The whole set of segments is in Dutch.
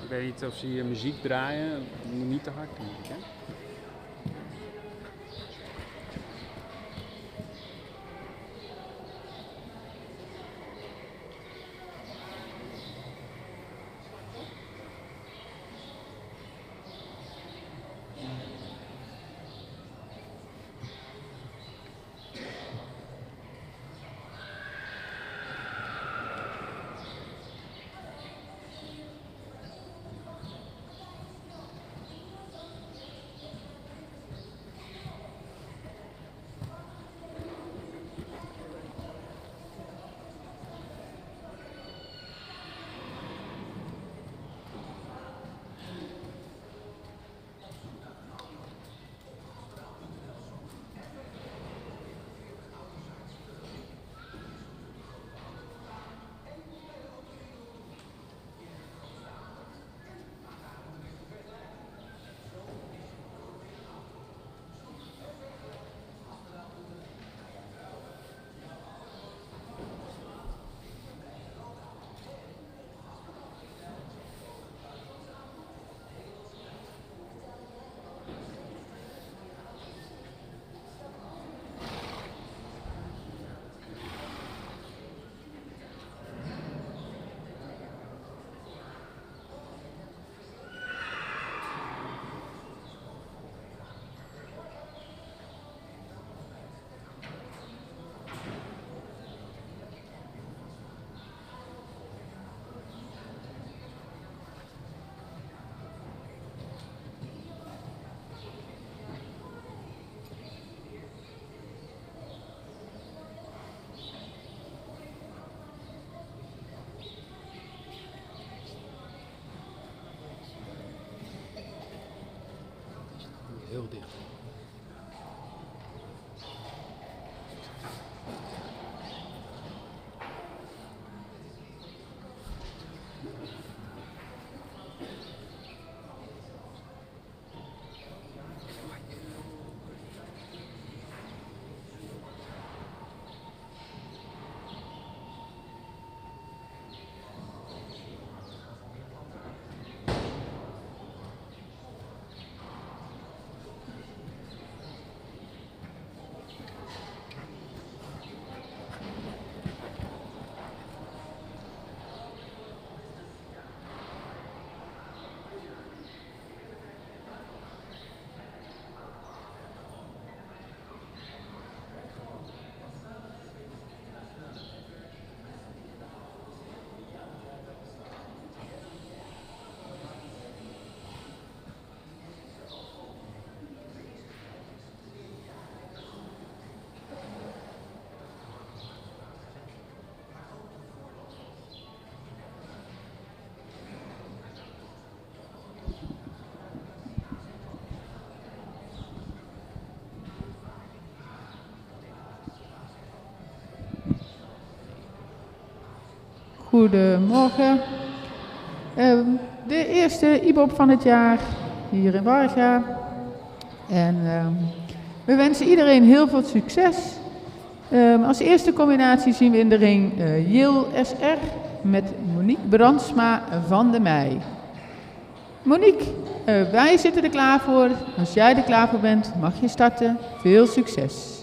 Ik weet niet of ze hier muziek draaien. Niet te hard, denk ik, hè? Heel dicht. Goedemorgen. De eerste IBOP van het jaar hier in Warga. En we wensen iedereen heel veel succes. Als eerste combinatie zien we in de ring Jil SR met Monique Brandsma van de Meij. Monique, wij zitten er klaar voor. Als jij er klaar voor bent, mag je starten. Veel succes.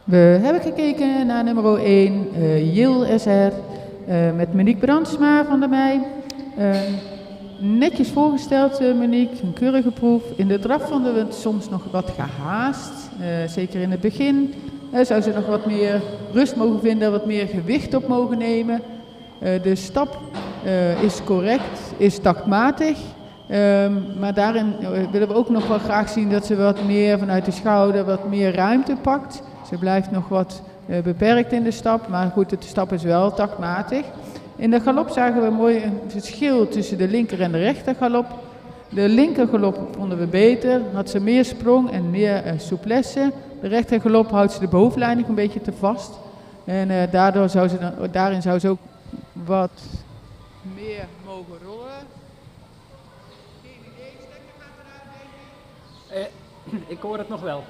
We hebben gekeken naar nummer 1, Jil SR, met Monique Brandsma van de Meij. Netjes voorgesteld, Monique, een keurige proef. In de draf vonden we het soms nog wat gehaast, zeker in het begin. Zou ze nog wat meer rust mogen vinden, wat meer gewicht op mogen nemen. De stap is correct, is taktmatig. Maar daarin willen we ook nog wel graag zien dat ze wat meer vanuit de schouder, wat meer ruimte pakt. Ze blijft nog wat beperkt in de stap, maar goed, de stap is wel taktmatig. In de galop zagen we mooi een verschil tussen de linker en de rechter galop. De linker galop vonden we beter, had ze meer sprong en meer souplesse. De rechter galop houdt ze de bovenlijn nog een beetje te vast. En daarin zou ze ook wat meer mogen rollen. Geen idee, stekker gaat eruit, denk ik. Ik hoor het nog wel.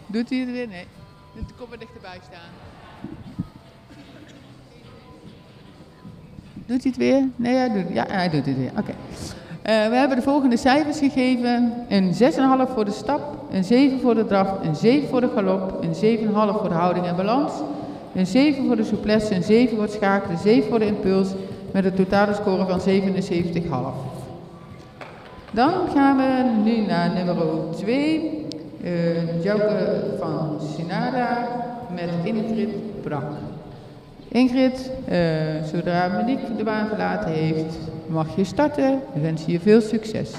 Doet hij het weer? Nee. Kom maar dichterbij staan. Doet hij het weer? Nee, hij doet het weer. Oké. We hebben de volgende cijfers gegeven. Een 6,5 voor de stap, een 7 voor de draf, een 7 voor de galop, een 7,5 voor de houding en balans, een 7 voor de souplesse, een 7 voor het schakelen, een 7 voor de impuls, met een totale score van 77,5. Dan gaan we nu naar nummer 2, Jouke van Sinada met Ingrid Brak. Ingrid, zodra Monique de baan verlaten heeft, mag je starten. We wensen je veel succes.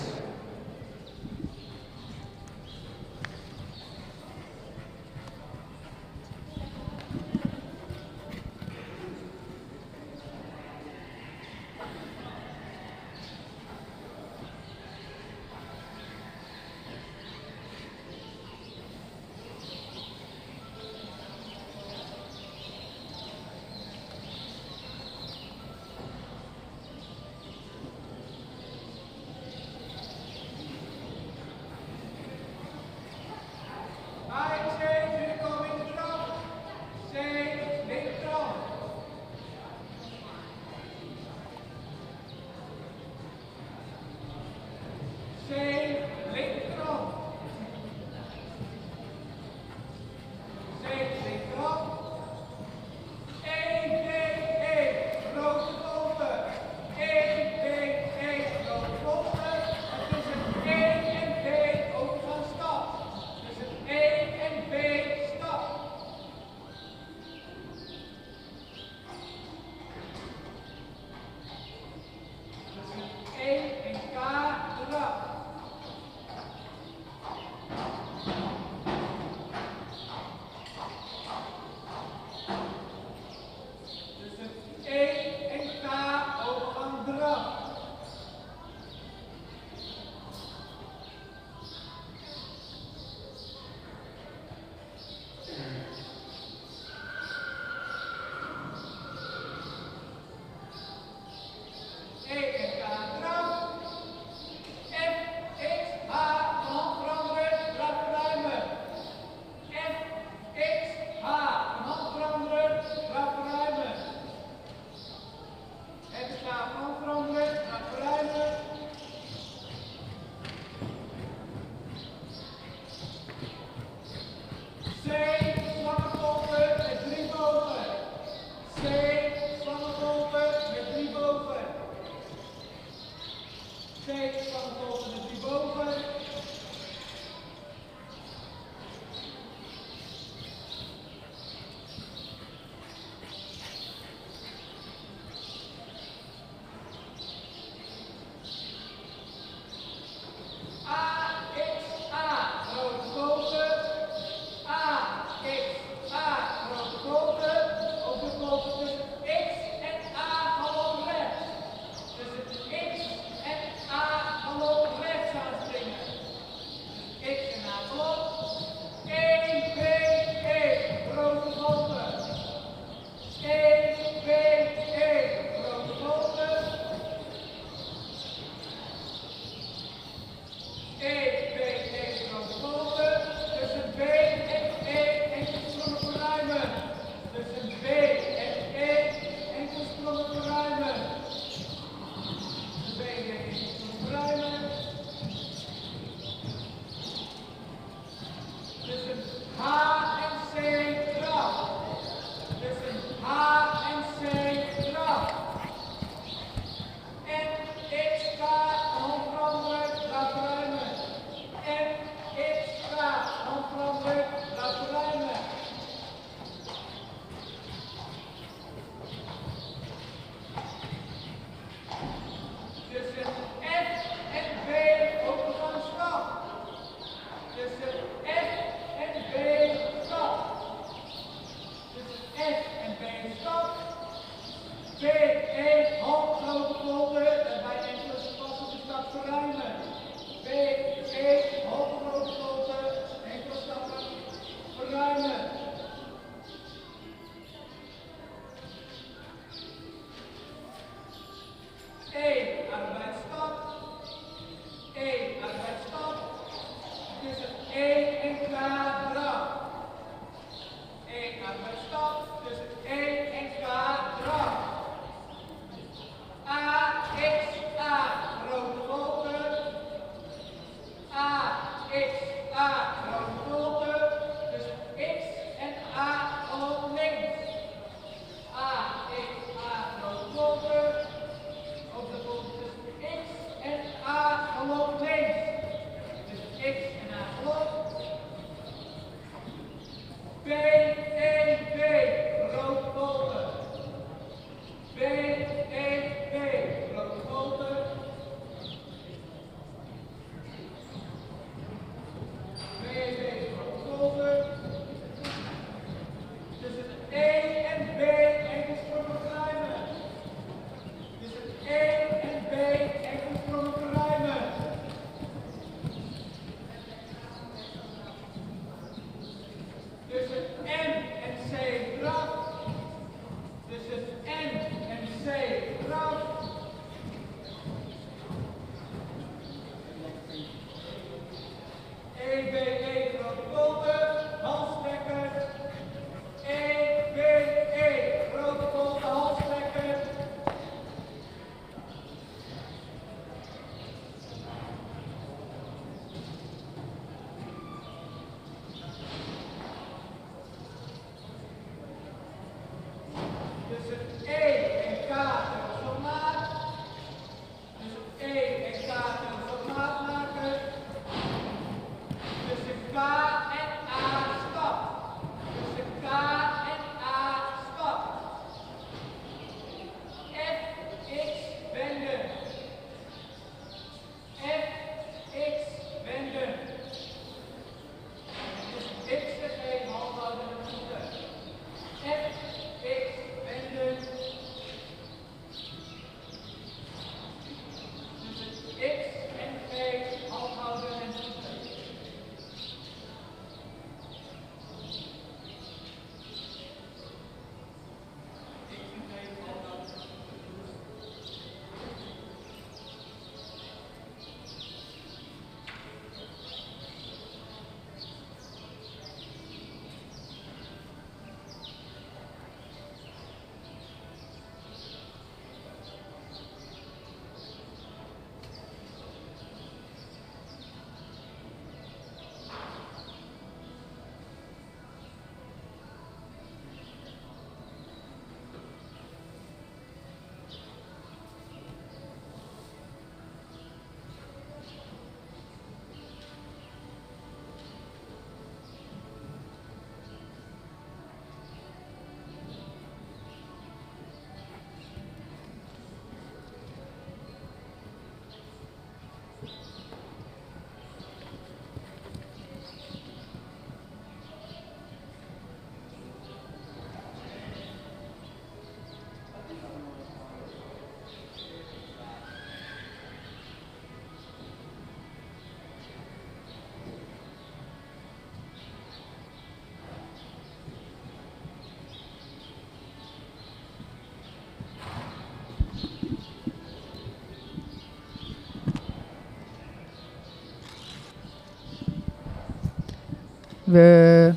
We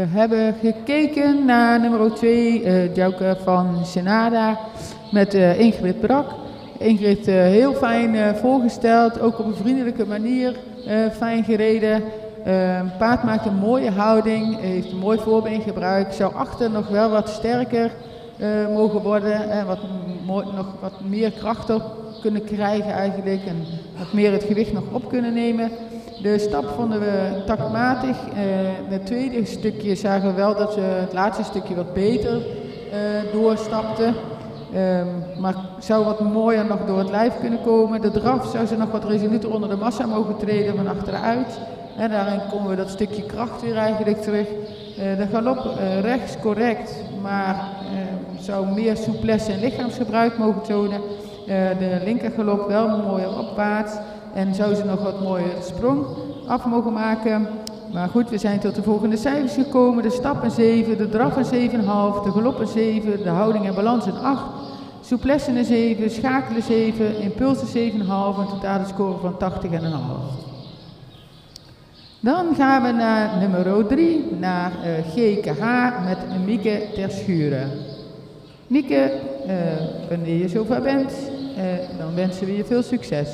hebben gekeken naar nummer 2, Jouke van Senada, met Ingrid Brak. Ingrid heel fijn voorgesteld, ook op een vriendelijke manier fijn gereden. Paard maakt een mooie houding, heeft een mooi voorbeengebruik, zou achter nog wel wat sterker mogen worden en nog wat meer kracht op kunnen krijgen eigenlijk en wat meer het gewicht nog op kunnen nemen. De stap vonden we taktmatig. Het tweede stukje zagen we wel dat ze het laatste stukje wat beter doorstapte. Maar zou wat mooier nog door het lijf kunnen komen. De draf zou ze nog wat resoluter onder de massa mogen treden van achteruit. En daarin komen we dat stukje kracht weer eigenlijk terug. De galop rechts correct, maar zou meer souplesse en lichaamsgebruik mogen tonen. De linkergalop wel mooier opwaarts. En zou ze nog wat mooier sprong af mogen maken. Maar goed, we zijn tot de volgende cijfers gekomen. De stap een 7, de draf een 7,5, de galop een 7, de houding en balans een 8. Souplesse een 7, schakelen 7, impulsen 7,5, een totale score van 80,5. Dan gaan we naar nummer 3, naar GKH met Mieke Terschuren. Mieke, wanneer je zover bent, dan wensen we je veel succes.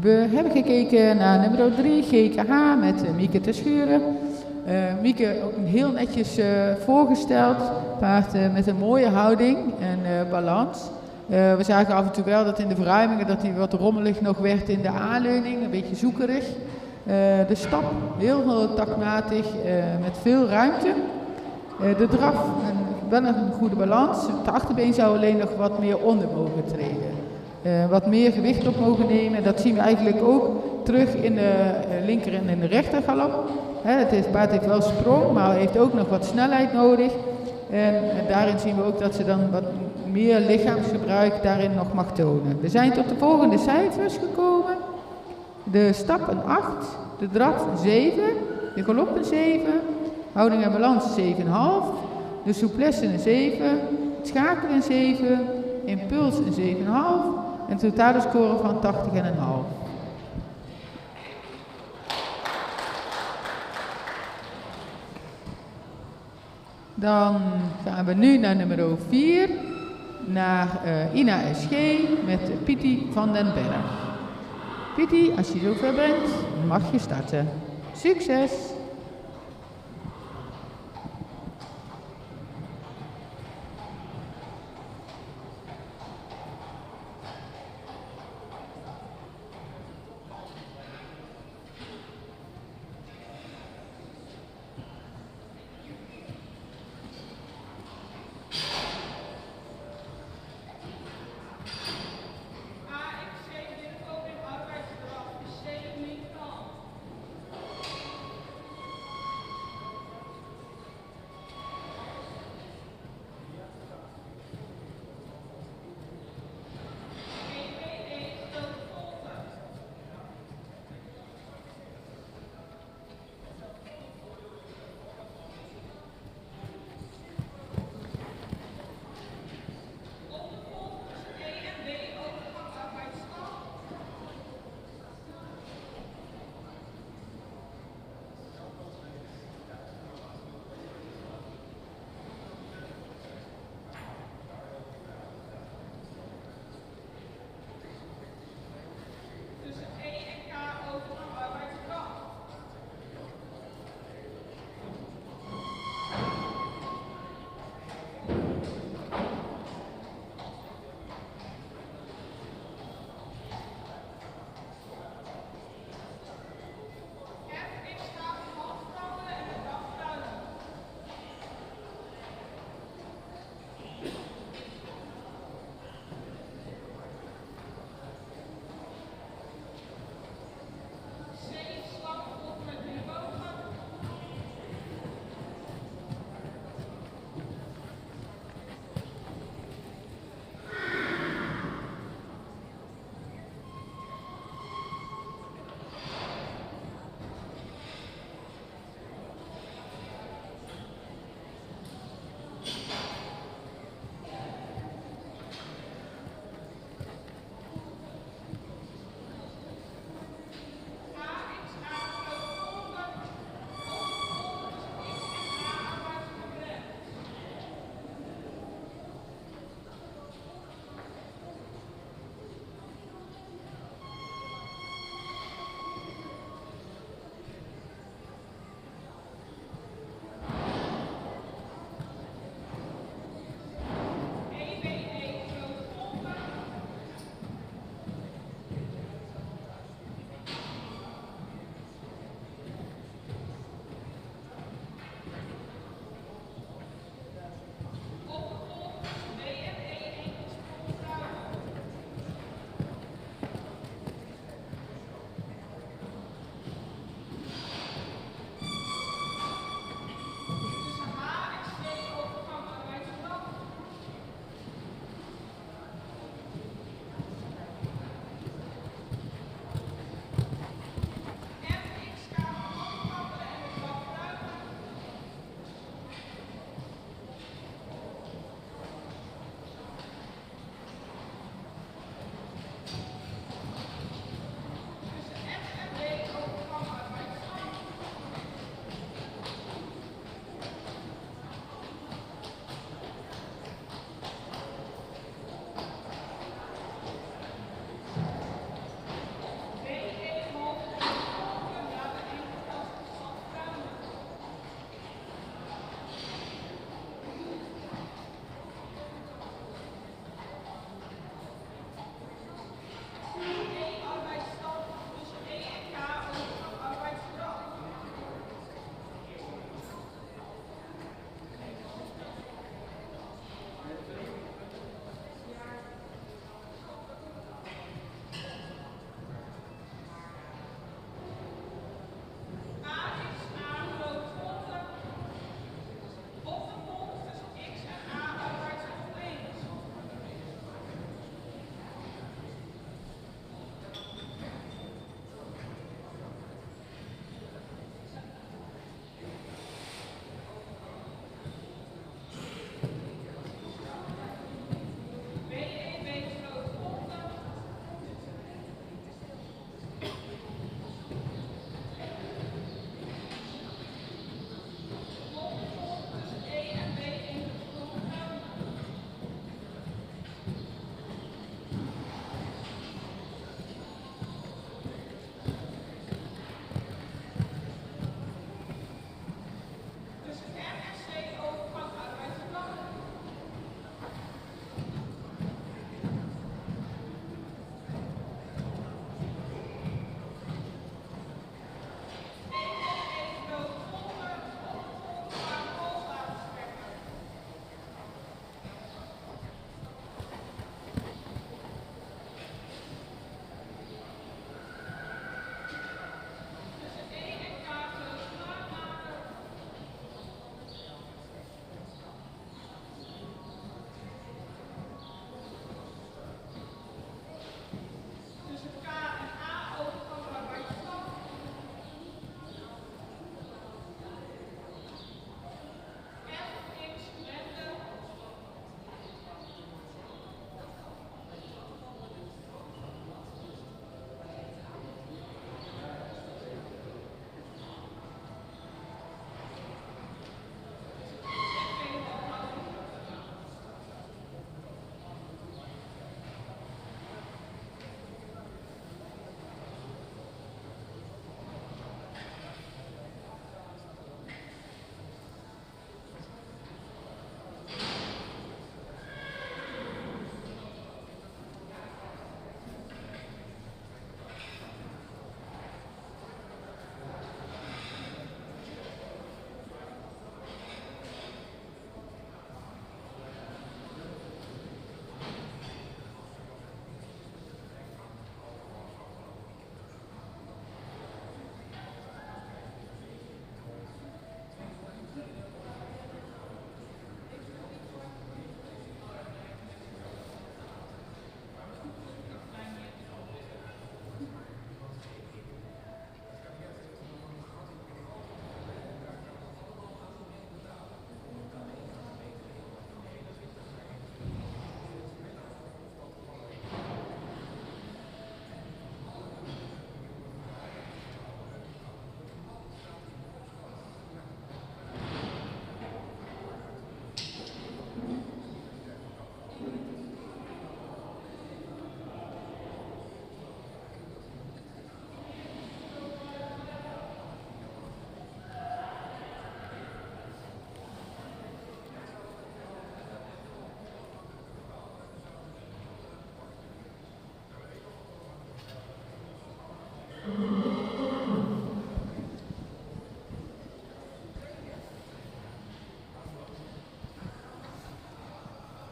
We hebben gekeken naar nummer 3, GKH, met Mieke Terschuren. Mieke ook heel netjes voorgesteld, paard met een mooie houding en balans. We zagen af en toe wel dat in de verruimingen dat hij wat rommelig nog werd in de aanleuning, een beetje zoekerig. De stap, heel takmatig, met veel ruimte. De draf, wel een goede balans. Het achterbeen zou alleen nog wat meer onder mogen treden. Wat meer gewicht op mogen nemen. Dat zien we eigenlijk ook terug in de linker en in de rechter galop. Het paard heeft wel sprong, maar heeft ook nog wat snelheid nodig. En daarin zien we ook dat ze dan wat meer lichaamsgebruik daarin nog mag tonen. We zijn tot de volgende cijfers gekomen. De stap een 8, de draf een 7, de galop een 7, houding en balans 7,5, de souplesse een 7, het schakelen een 7, impuls een 7,5 en totale score van 80,5. Dan gaan we nu naar nummer 4, naar Ina SG met Pietie van den Berg. Pietie, als je zover bent, mag je starten. Succes!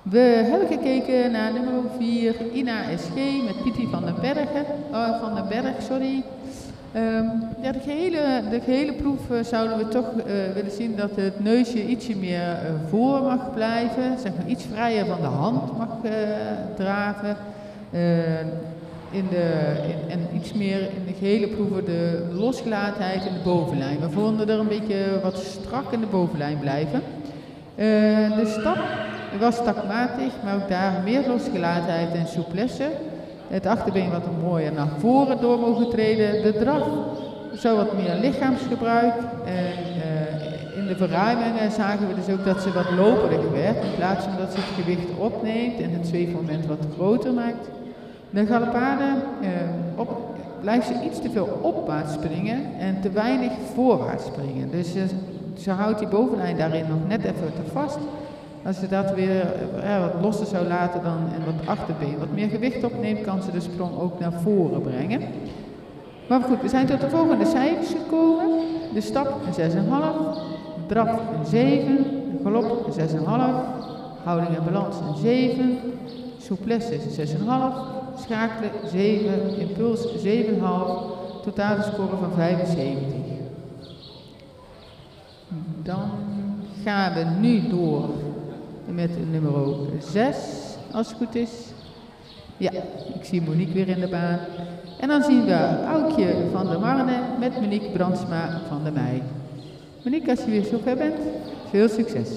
We hebben gekeken naar nummer 4, Ina SG met Pietie van den Berg. Ja, de gehele proef zouden we toch willen zien dat het neusje ietsje meer voor mag blijven, zeg maar iets vrijer van de hand mag draven. En iets meer in de gehele proeven de losgelatenheid in de bovenlijn. We vonden er een beetje wat strak in de bovenlijn blijven. De stap was stagmatisch, maar ook daar meer losgelatenheid en souplesse. Het achterbeen wat mooier naar voren door mogen treden. De draf zou wat meer lichaamsgebruik. In de verruimingen zagen we dus ook dat ze wat loperiger werd. In plaats van dat ze het gewicht opneemt en het zweefmoment wat groter maakt. De galopade blijft ze iets te veel opwaarts springen en te weinig voorwaarts springen. Dus ze houdt die bovenlijn daarin nog net even te vast. Als ze dat weer wat losser zou laten dan en wat achterbeen wat meer gewicht opneemt, kan ze de sprong ook naar voren brengen. Maar goed, we zijn tot de volgende cijfers gekomen. De stap een 6,5, draf een 7, de galop een 6,5, houding en balans een 7, souplesse is 6,5, schakelen 7, impuls 7,5, totale score van 75. Dan gaan we nu door met nummer 6, als het goed is. Ja, ik zie Monique weer in de baan. En dan zien we Aukje van der Marne met Monique Brandsma van der Meij. Monique, als je weer zover bent, veel succes.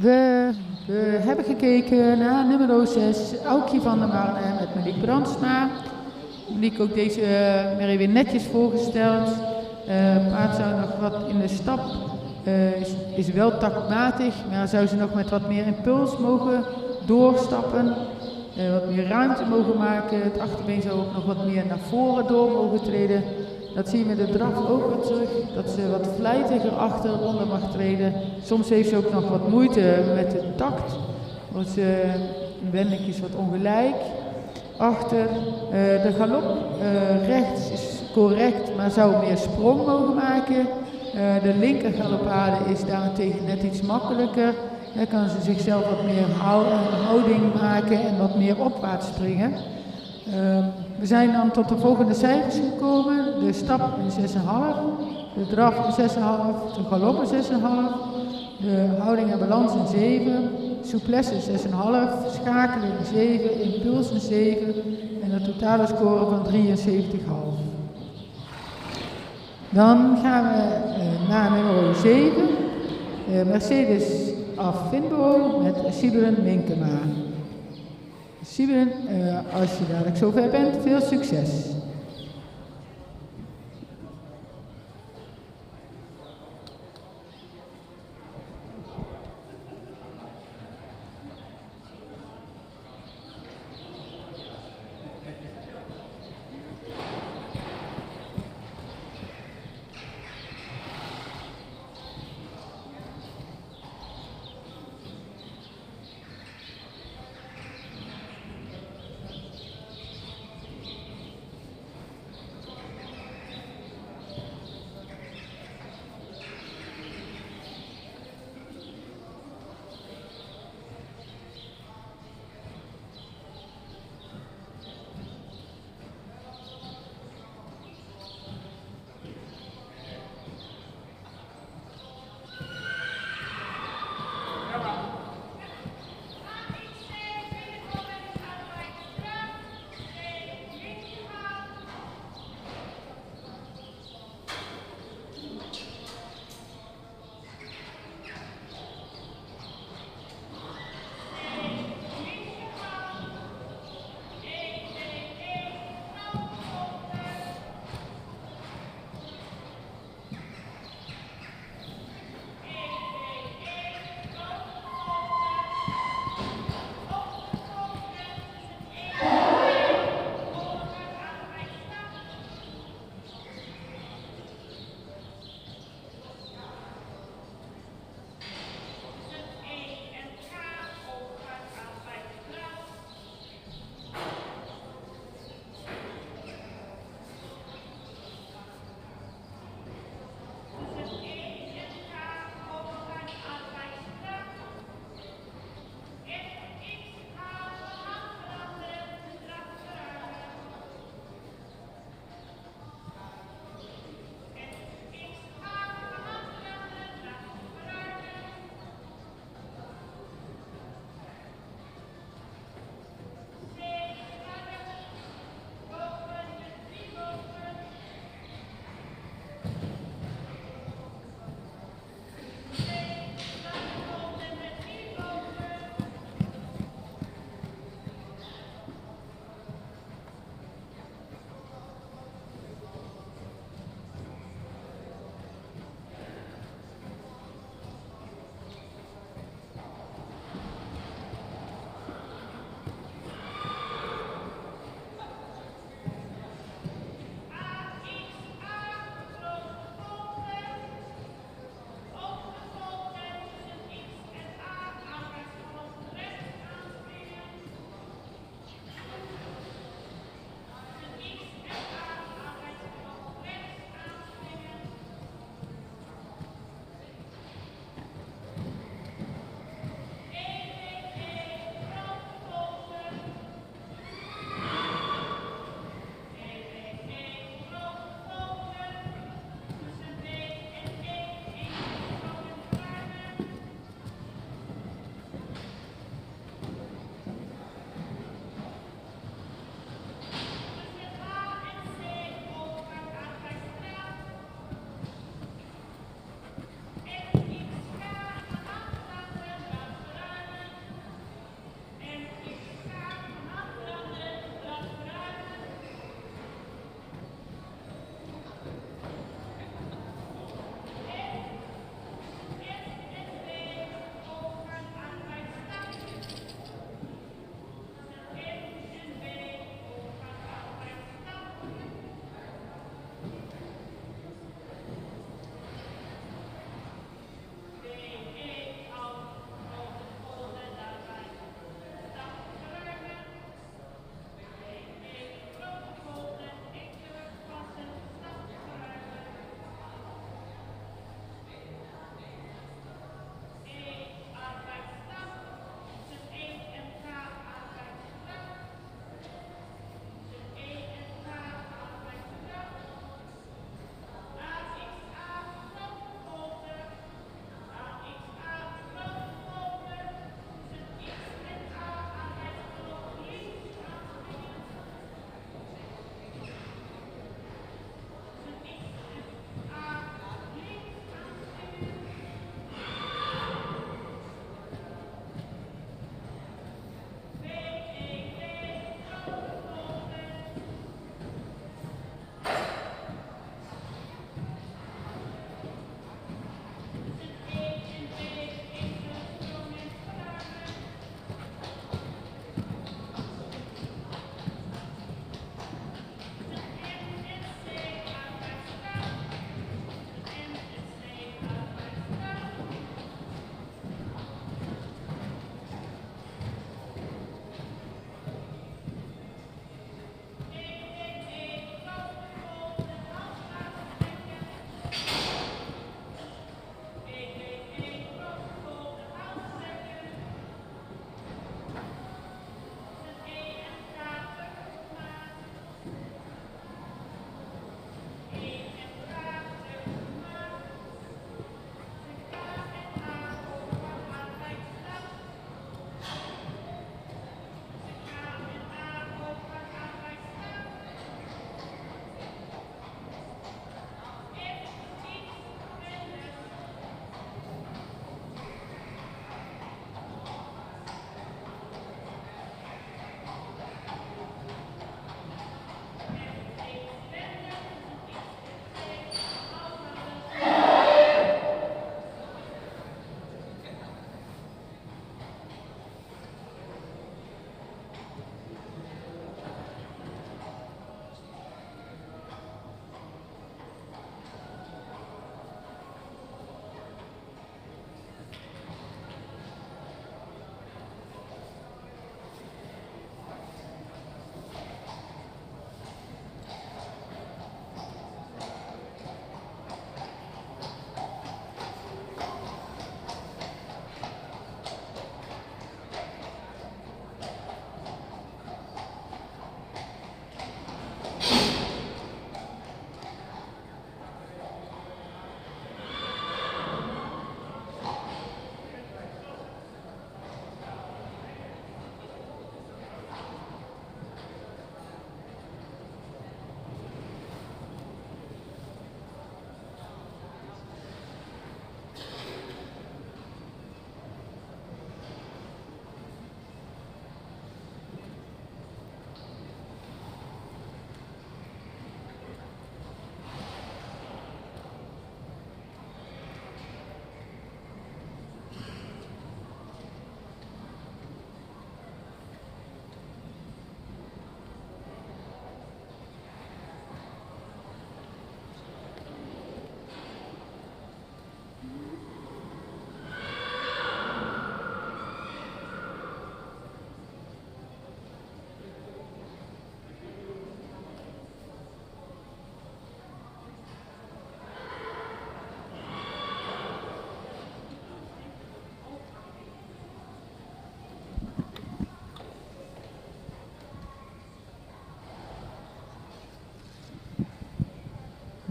We hebben gekeken naar nummer 6, Aukje van der Marne met Monique Brandsma. Monique ook deze weer netjes voorgesteld. Paard zou nog wat in de stap, is wel taktmatig, maar zou ze nog met wat meer impuls mogen doorstappen. Wat meer ruimte mogen maken. Het achterbeen zou ook nog wat meer naar voren door mogen treden. Dat zie je met de draf ook wat terug, dat ze wat vlijtiger achteronder mag treden. Soms heeft ze ook nog wat moeite met de takt, wordt ze wendelijk wat ongelijk. Achter, de galop rechts is correct, maar zou meer sprong mogen maken. De linker galopade is daarentegen net iets makkelijker. Dan kan ze zichzelf wat meer houding maken en wat meer opwaarts springen. We zijn dan tot de volgende cijfers gekomen. De stap een 6,5, de draf een 6,5, de galop een 6,5, de houding en balans een 7, souplesse 6,5, schakelen een 7, impuls een 7 en een totale score van 73,5. Dan gaan we naar nummer 7, Mercedes af Finbo met Siberen Minkema. Siberen, als je dadelijk zover bent, veel succes!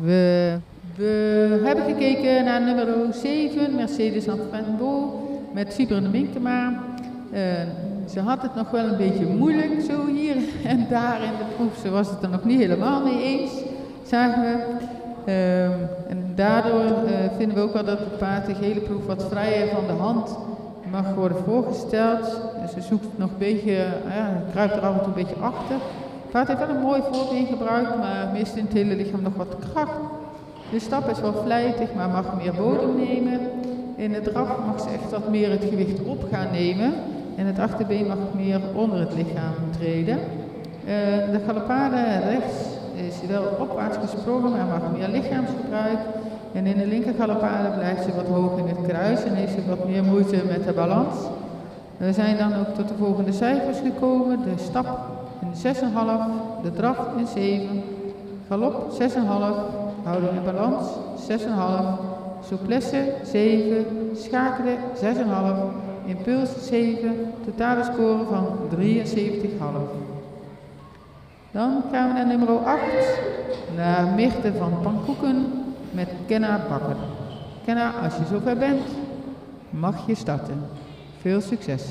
We hebben gekeken naar nummer 7, Mercedes Amfendo, met Fibre de Minkema. Ze had het nog wel een beetje moeilijk, zo hier en daar in de proef. Ze was het er nog niet helemaal mee eens, zagen we. En daardoor vinden we ook wel dat het paard de gele proef wat vrijer van de hand mag worden voorgesteld. Ze zoekt nog een beetje, kruipt er af en toe een beetje achter. Het paard heeft wel een mooi voorbeen gebruikt, maar mist in het hele lichaam nog wat kracht. De stap is wel vlijtig, maar mag meer bodem nemen. In het draf mag ze echt wat meer het gewicht op gaan nemen. En het achterbeen mag meer onder het lichaam treden. De galopade rechts is wel opwaarts gesprongen, maar mag meer lichaamsgebruik. En in de linker galopade blijft ze wat hoog in het kruis en heeft ze wat meer moeite met de balans. We zijn dan ook tot de volgende cijfers gekomen. De stap in 6,5, de draf in 7, galop 6,5, houding en balans 6,5, souplesse 7, schakelen 6,5, impuls 7, totale score van 73,5. Dan gaan we naar nummer 8, naar Mirte van Pankoeken met Kenna Bakker. Kenna, als je zover bent, mag je starten. Veel succes!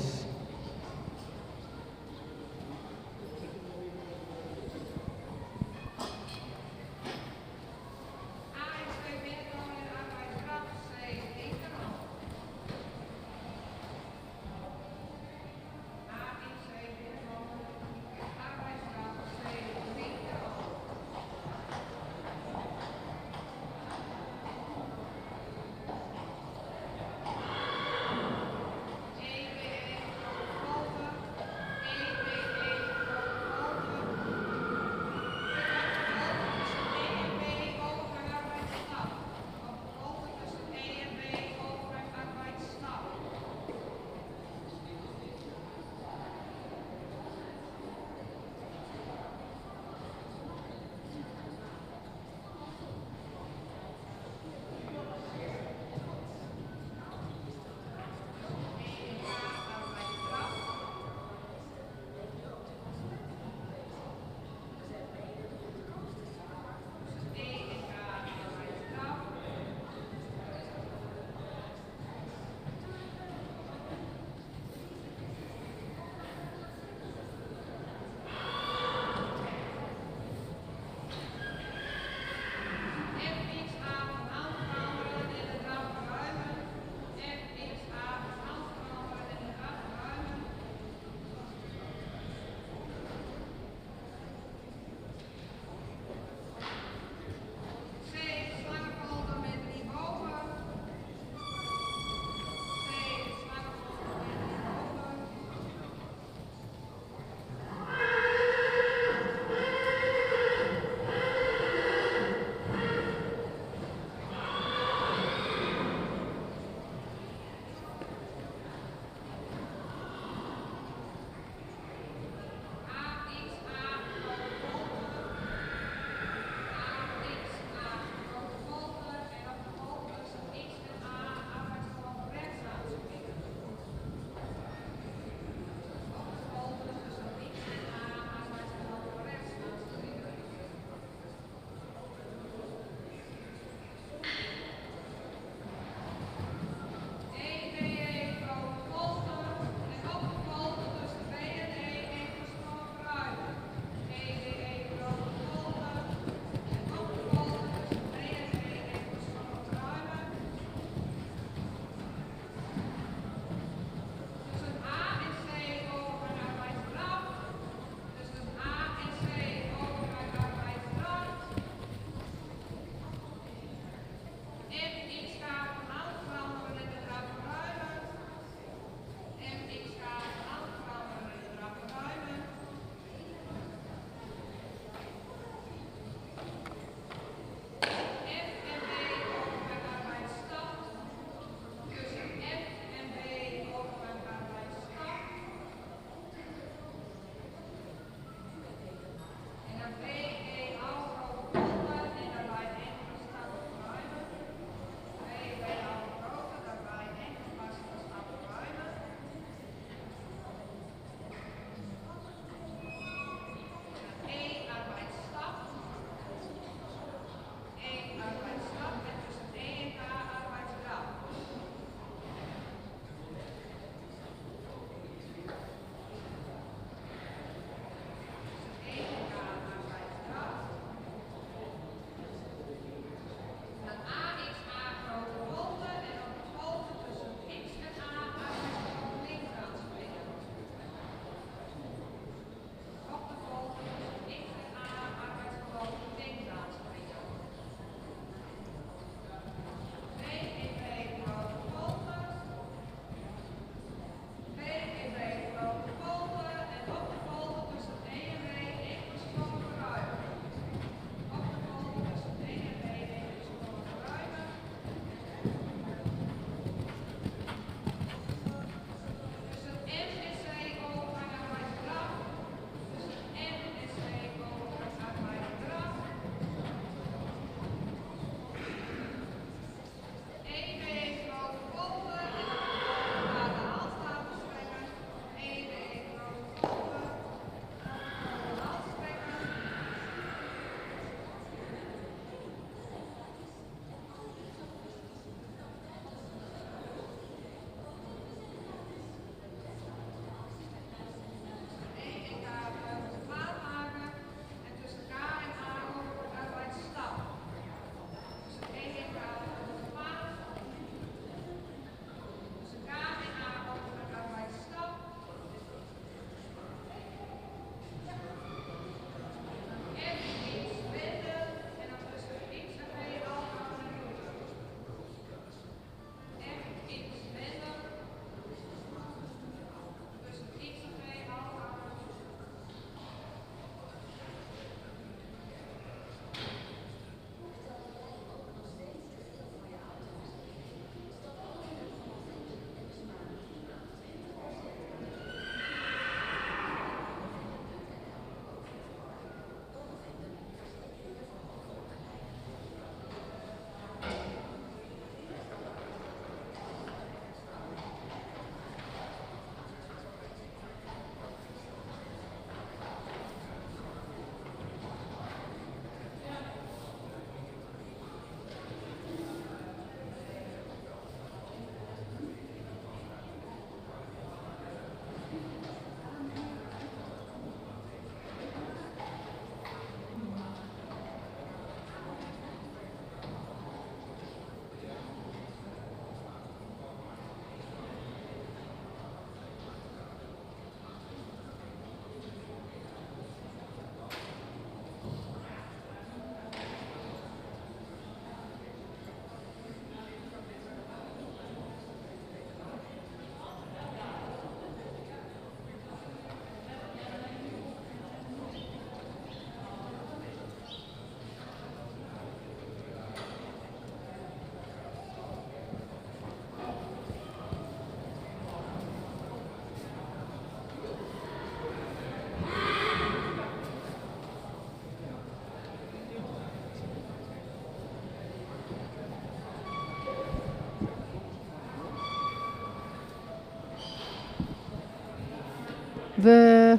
We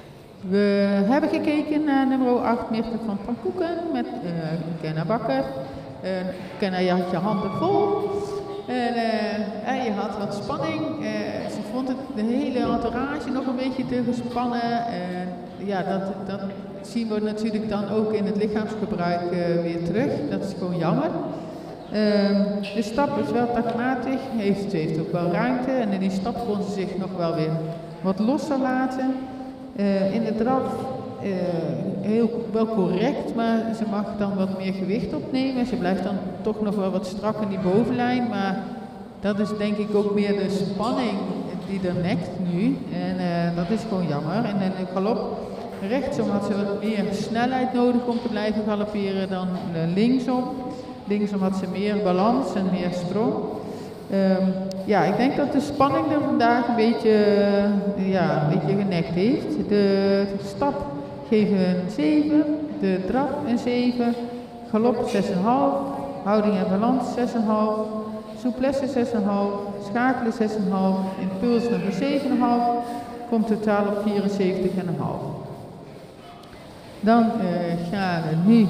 hebben gekeken naar nummer 8, Mirte van Pankoeken met Kenna Bakker. Kenna, je had je handen vol en je had wat spanning. Ze vond de hele entourage nog een beetje te gespannen. En ja, dat zien we natuurlijk dan ook in het lichaamsgebruik weer terug. Dat is gewoon jammer. De stap is wel takmatig, ze heeft ook wel ruimte en in die stap kon ze zich nog wel weer wat losser laten. In de draf wel correct, maar ze mag dan wat meer gewicht opnemen. Ze blijft dan toch nog wel wat strak in die bovenlijn, maar dat is denk ik ook meer de spanning die er nekt nu. En dat is gewoon jammer. En in de galop rechtsom had ze wat meer snelheid nodig om te blijven galopperen dan linksom. Linksom had ze meer balans en meer sprong. Ja, ik denk dat de spanning er vandaag een beetje genekt heeft. De stap geven een 7, de draf een 7, galop 6,5, houding en balans 6,5, souplesse 6,5, schakelen 6,5, impuls nummer 7,5, komt totaal op 74,5. Dan gaan we nu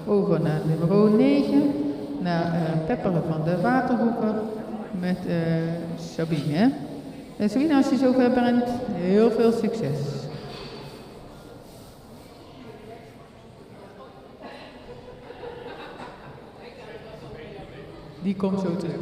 over naar nummer 9, naar Pepper van de Waterhoeker met Sabine. Sabine, als je zover bent, heel veel succes. Die komt zo terug.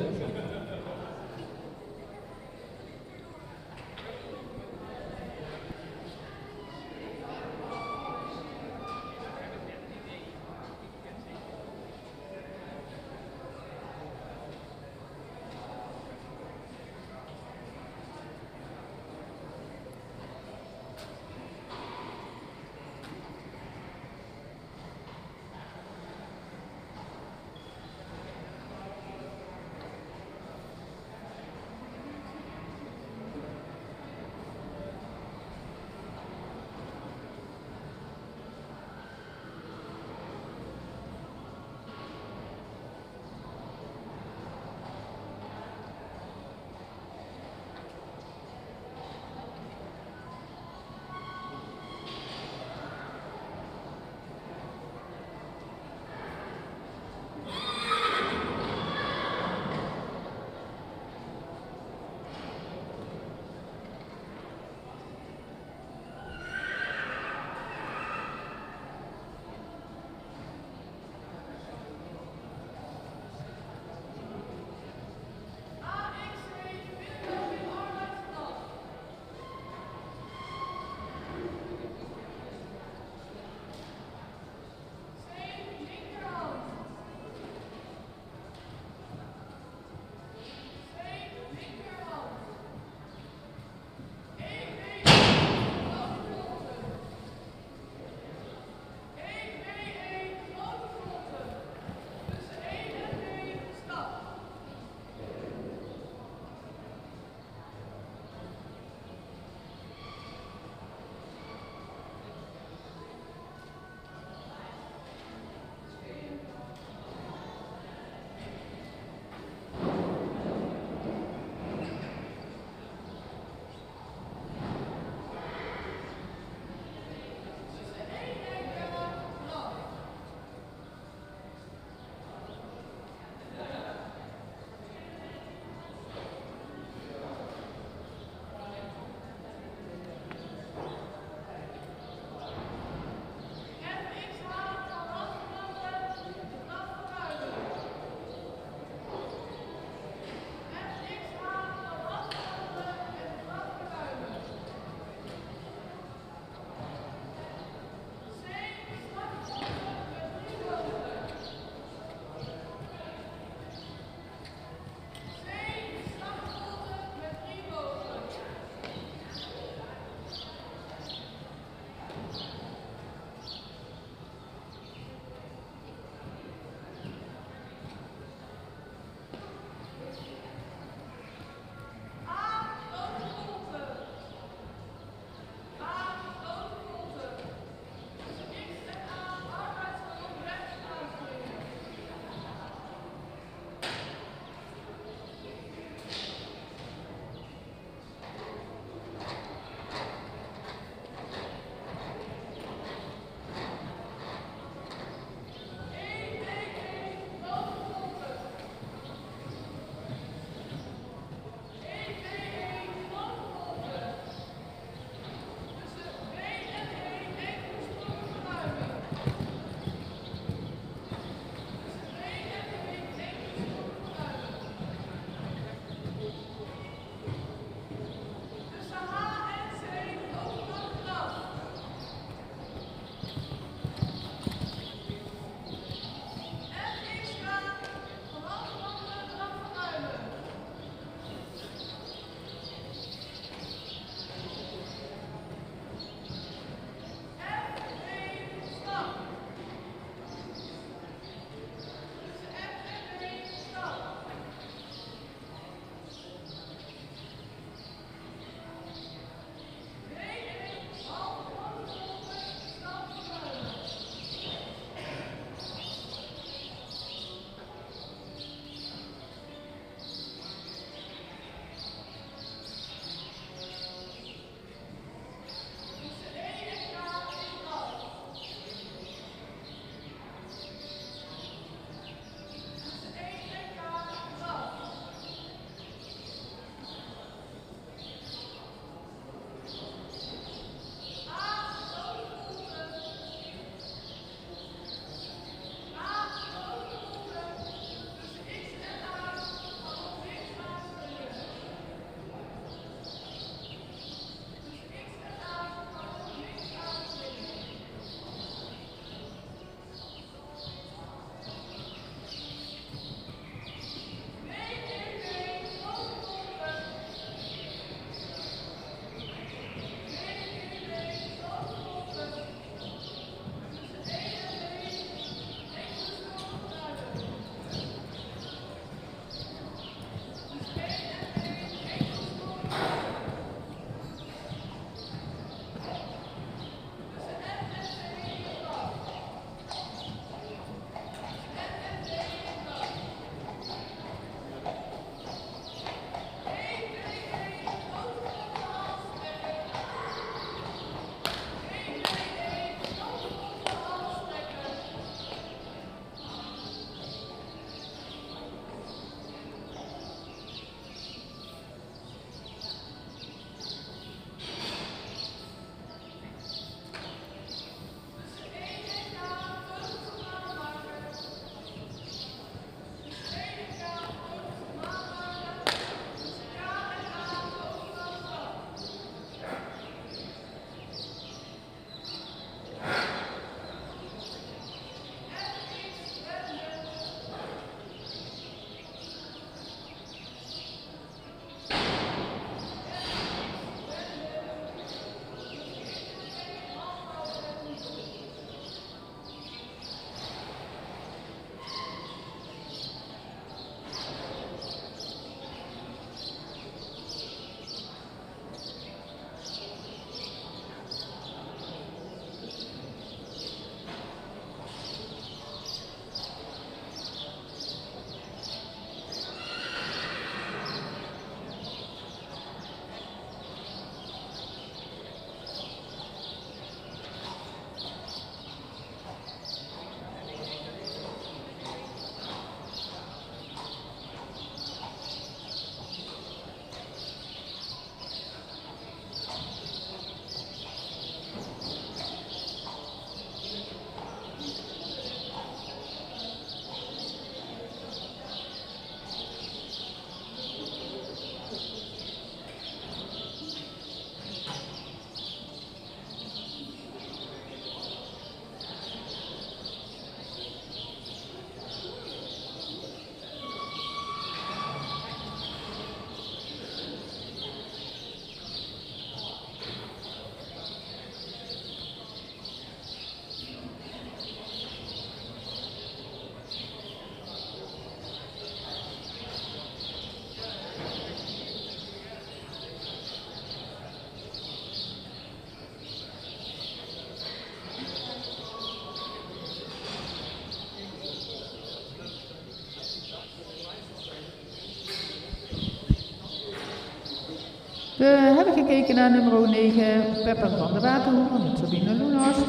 We hebben gekeken naar nummer 9, Pepper van de Waterhoorn met Sabine Loenhorst.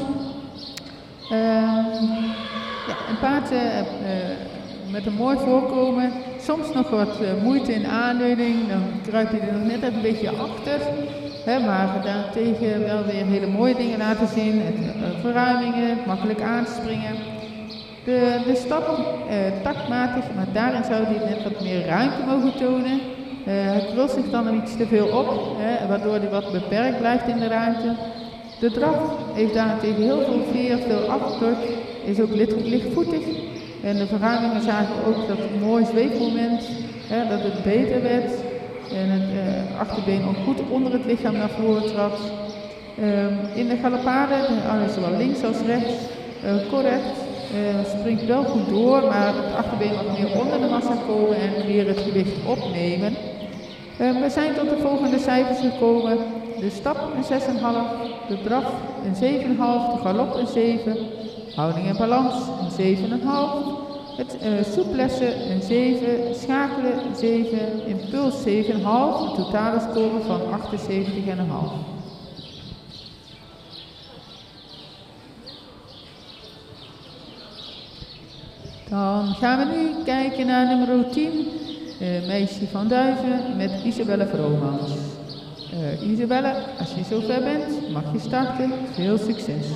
Een paard met een mooi voorkomen, soms nog wat moeite in aanleiding, dan kruipt hij er nog net een beetje achter. Maar daartegen wel weer hele mooie dingen laten zien, verruimingen, makkelijk aanspringen. De stap taktmatig, maar daarin zou hij net wat meer ruimte mogen tonen. Hij krult zich dan iets te veel op, waardoor hij wat beperkt blijft in de ruimte. De draf heeft daarentegen heel veel veer, veel afdruk, is ook lichtvoetig. En de verruimingen zagen ook dat een mooi zweefmoment, dat het beter werd. En het achterbeen ook goed onder het lichaam naar voren trad. In de galopade, zowel links als rechts, correct. Springt wel goed door, maar het achterbeen wat meer onder de massa komen en weer het gewicht opnemen. We zijn tot de volgende cijfers gekomen. De stap een 6,5, de draf een 7,5, de galop een 7, houding en balans een 7,5, het souplesse een 7, schakelen 7, impuls 7,5, een totale score van 78,5. Dan gaan we nu kijken naar nummer 10, Meisje van Duiven met Isabelle Vromans. Isabelle, als je zover bent, mag je starten. Veel succes!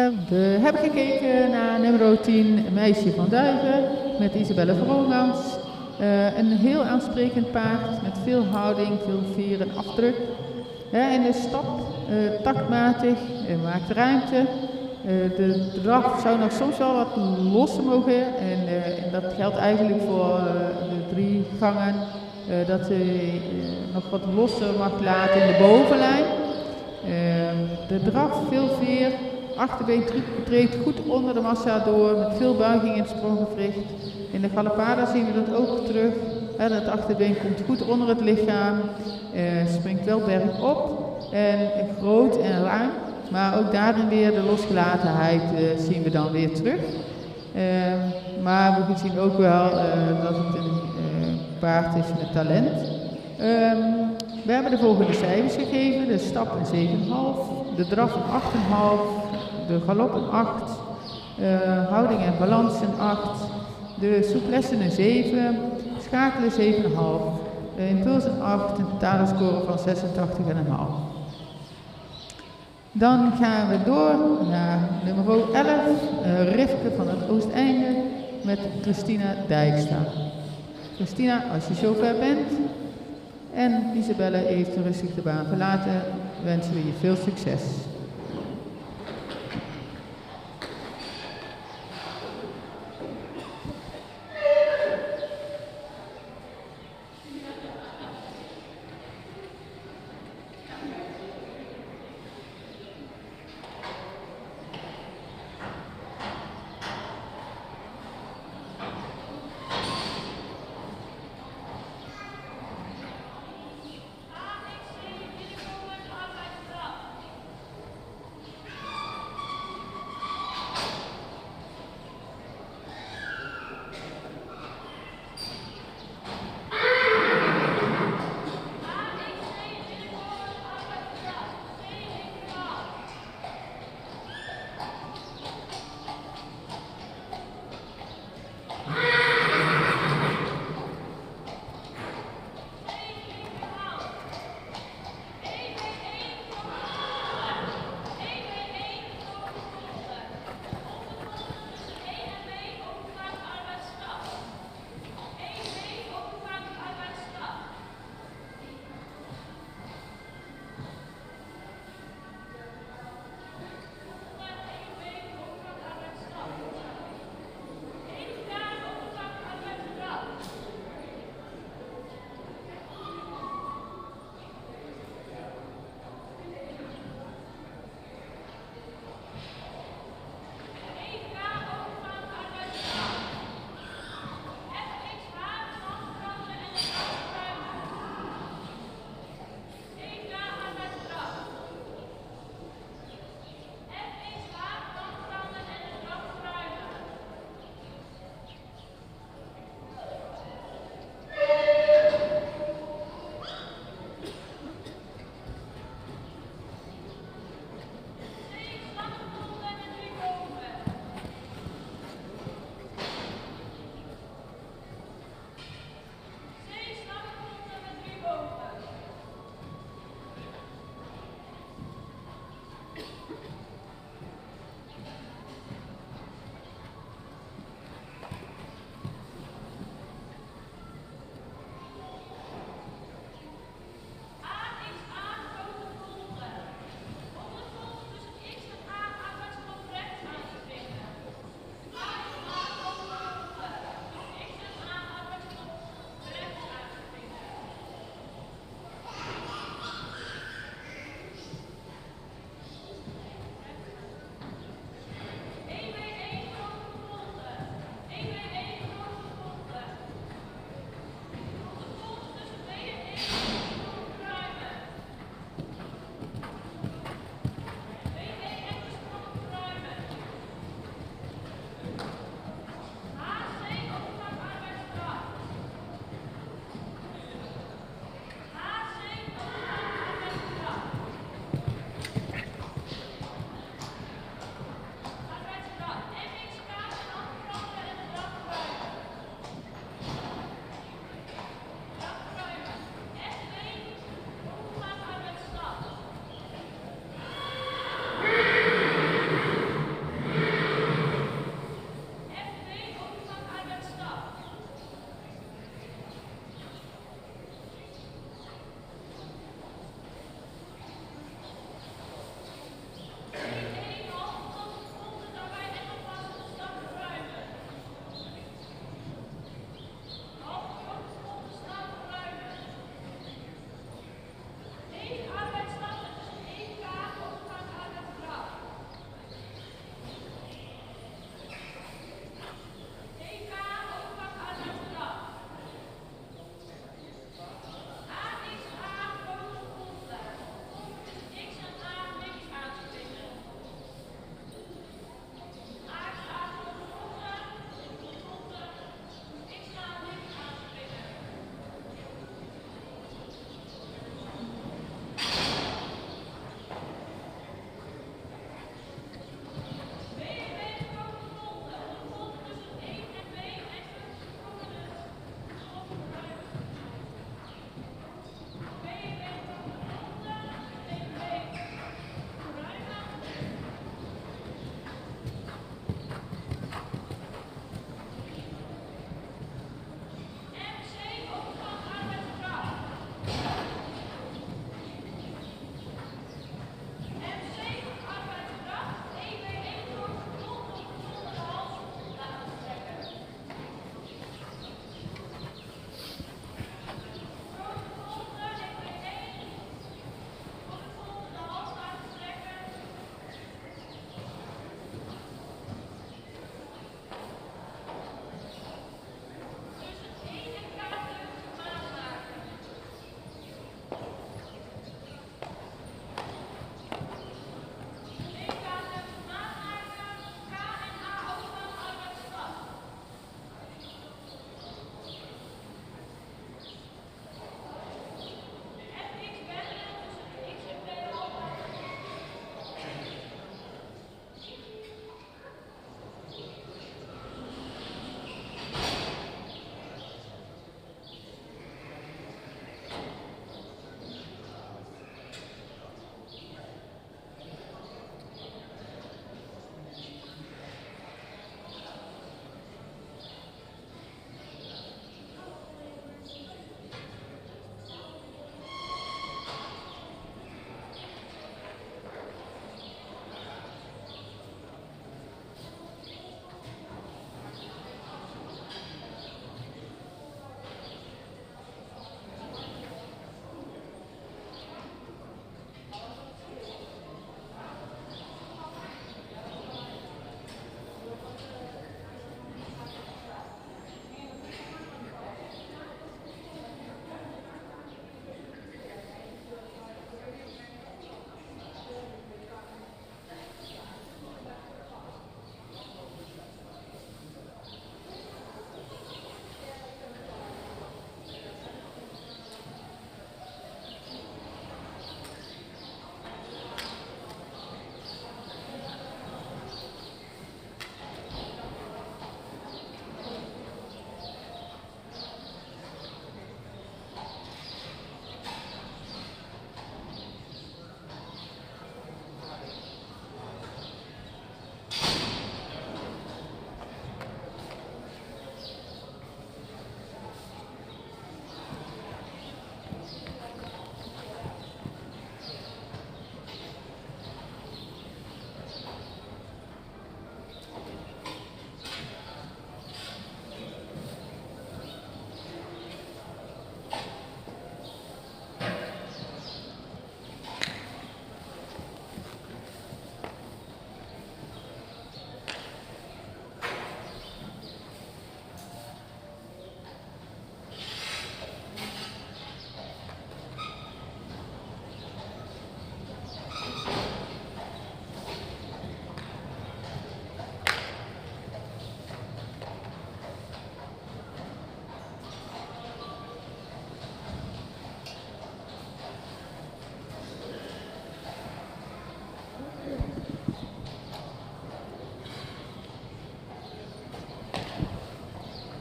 We hebben gekeken naar nummer 10, Meisje van Duiven, met Isabelle Vromans. Een heel aansprekend paard met veel houding, veel veer en afdruk. In de stap, taktmatig, maakt ruimte. De draf zou nog soms wel wat losser mogen en dat geldt eigenlijk voor de 3 gangen. Dat hij nog wat losser mag laten in de bovenlijn. De draf, veel veer, achterbeen treedt goed onder de massa door met veel buiging in het spronggewricht. In de Galopada zien we dat ook terug. Het achterbeen komt goed onder het lichaam, springt wel bergop en groot en ruim. Maar ook daarin weer de losgelatenheid zien we dan weer terug. Maar we zien ook wel dat het een paard is met talent. We hebben de volgende cijfers gegeven. De stap een 7,5, de draf een 8,5, de galop een 8, houding en balans een 8, de souplesse een 7, schakelen 7,5, impuls een 8, een totale score van 86,5. Dan gaan we door naar nummer 11, Rivke van het Oosteinde met Christina Dijkstra. Christina, als je zover bent en Isabelle heeft rustig de baan verlaten, wensen we je veel succes.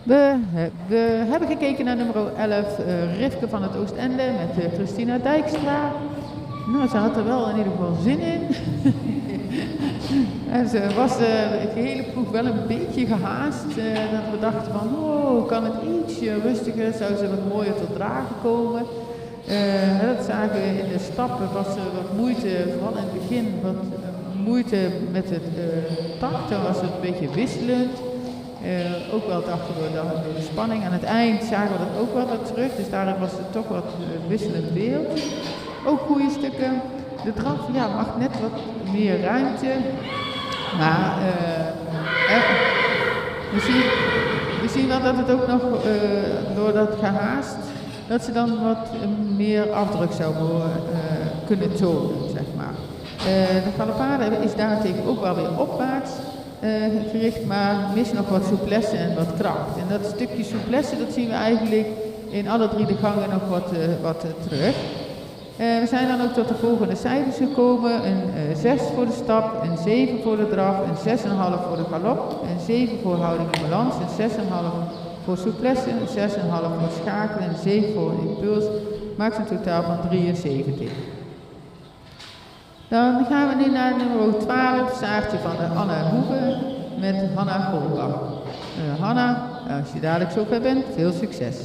We hebben gekeken naar nummer 11, Rivke van het Oostende met Christina Dijkstra. Nou, ze had er wel in ieder geval zin in. En ze was de gehele ploeg wel een beetje gehaast. Dat we dachten van, kan het ietsje rustiger, zou ze wat mooier tot dragen komen. Dat zagen we in de stappen, was er wat moeite, vooral in het begin, wat moeite met het takten, was het een beetje wisselend. Ook wel dachten we door de spanning. Aan het eind zagen we dat ook wel wat terug, dus daarin was het toch wat wisselend beeld. Ook goede stukken. De draf mag net wat meer ruimte. Maar we zien wel dat het ook nog door dat gehaast, dat ze dan wat meer afdruk zou kunnen tonen, zeg maar. De galopade is daartegen ook wel weer opwaarts gericht, maar mist nog wat souplesse en wat kracht. En dat stukje souplesse, dat zien we eigenlijk in alle 3 de gangen nog wat terug. We zijn dan ook tot de volgende cijfers gekomen. Een 6 voor de stap, een 7 voor de draf, een 6,5 voor de galop, een 7 voor houding en balans, een 6,5 voor souplesse, een 6,5 voor schakelen, een 7 voor een impuls. Maakt een totaal van 73. Dan gaan we nu naar nummer 12, Saartje van de Anna Hoeve met Hanna Golbach. Hanna, als je dadelijk zover bent, veel succes.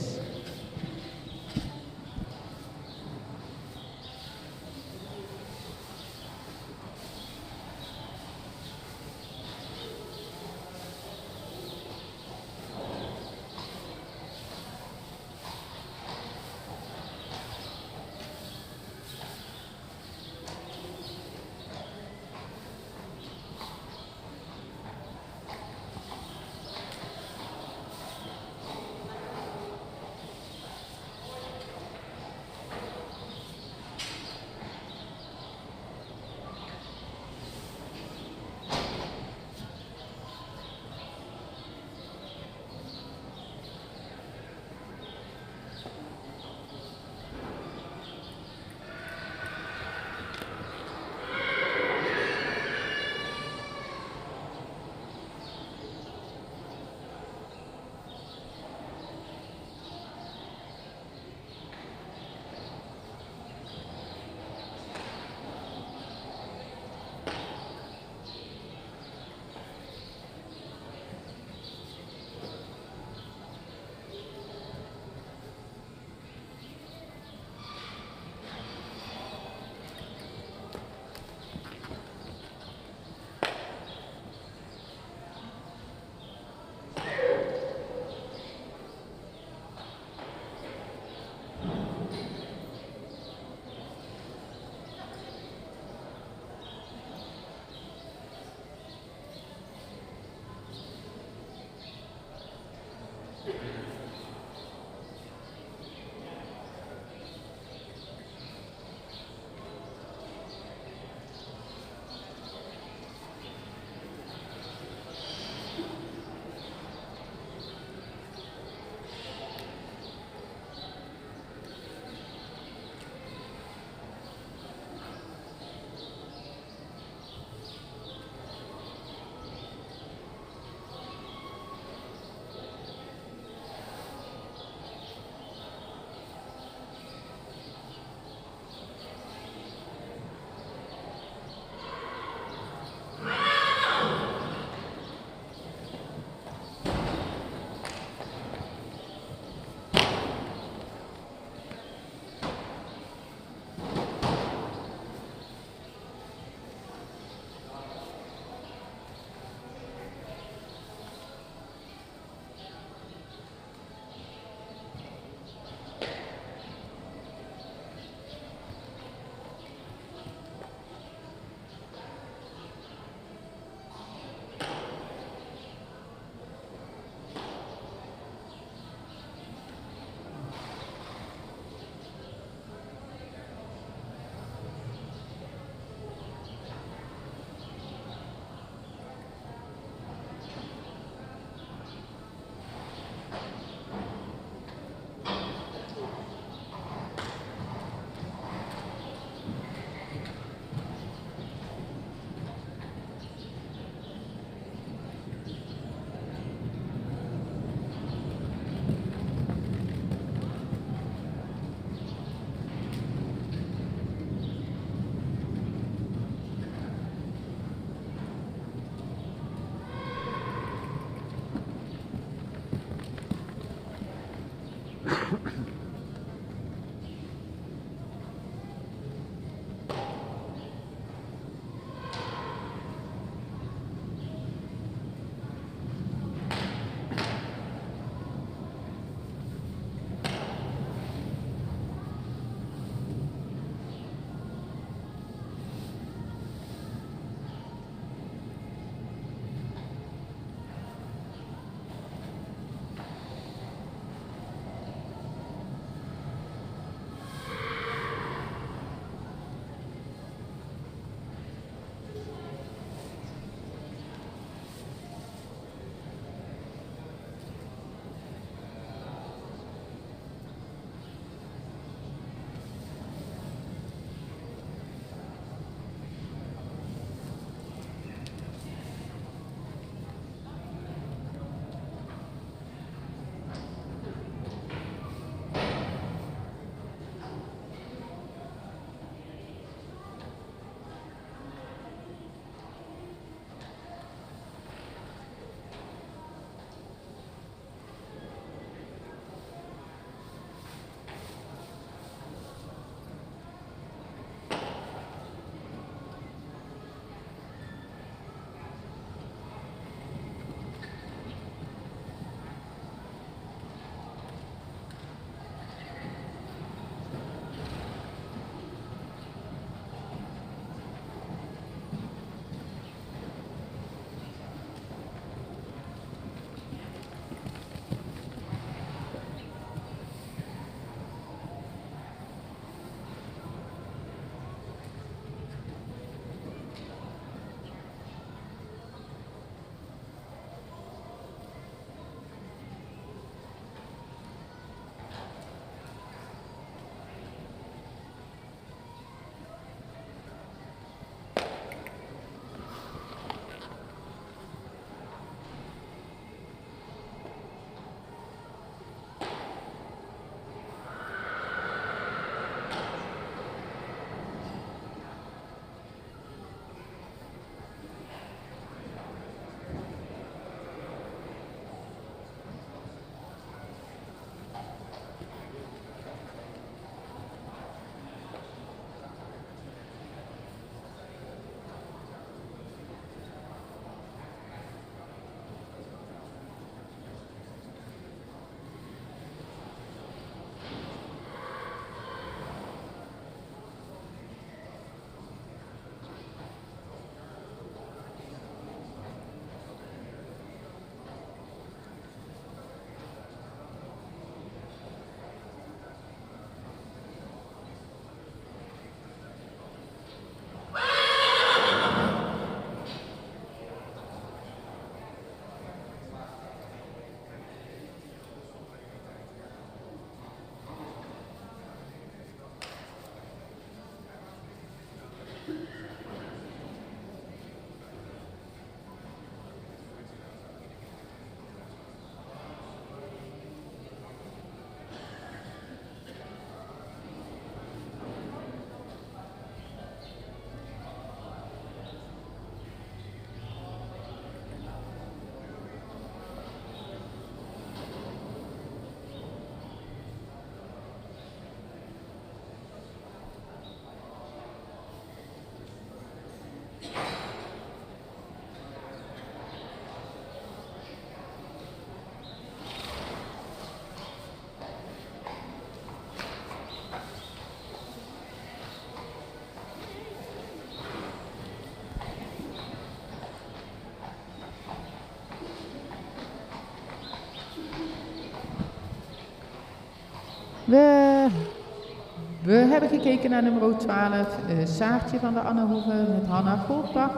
We hebben gekeken naar nummer 12, Saartje van de Annehoeve met Hanna Goldbach.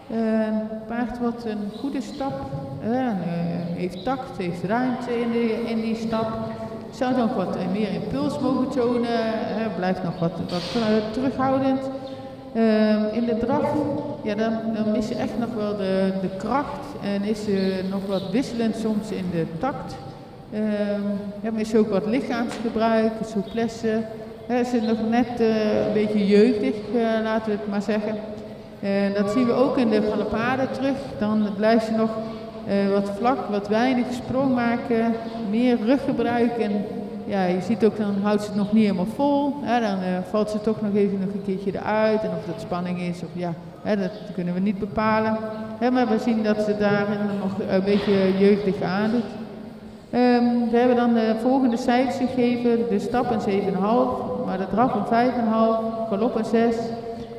Het paard wordt een goede stap, heeft tact, heeft ruimte in die stap. Zou nog wat meer impuls mogen tonen, blijft nog wat terughoudend. In de draf, ja, dan mis je echt nog wel de kracht en is nog wat wisselend soms in de tact. Mis ook wat lichaamsgebruik, souplesse. Ze is nog net een beetje jeugdig, laten we het maar zeggen. Dat zien we ook in de galopade terug. Dan blijft ze nog wat vlak, wat weinig sprong maken, meer ruggebruik en ja, je ziet ook, dan houdt ze het nog niet helemaal vol. Hè, dan valt ze toch nog even een keertje eruit. En of dat spanning is, of ja, hè, dat kunnen we niet bepalen. Hè, maar we zien dat ze daarin nog een beetje jeugdig aandoet. We hebben dan de volgende cijfers gegeven. De stap een 7,5, maar de draf een 5,5, galop een 6,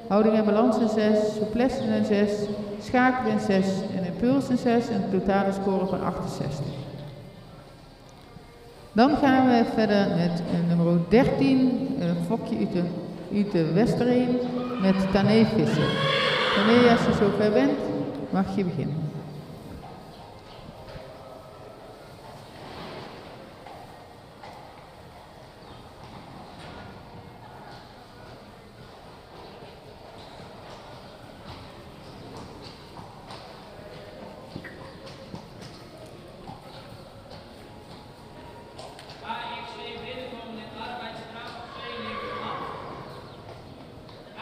houding en balans een 6, souplesse een 6, schakelen een 6 en impuls een 6 en een totale score van 68. Dan gaan we verder met nummer 13, Fokje uit de Westereen met Tané Visser. Tané, als je zover bent, mag je beginnen.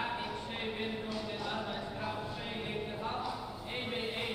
AXC binnenkomt in arbeidskracht 2 linkerhand, EBE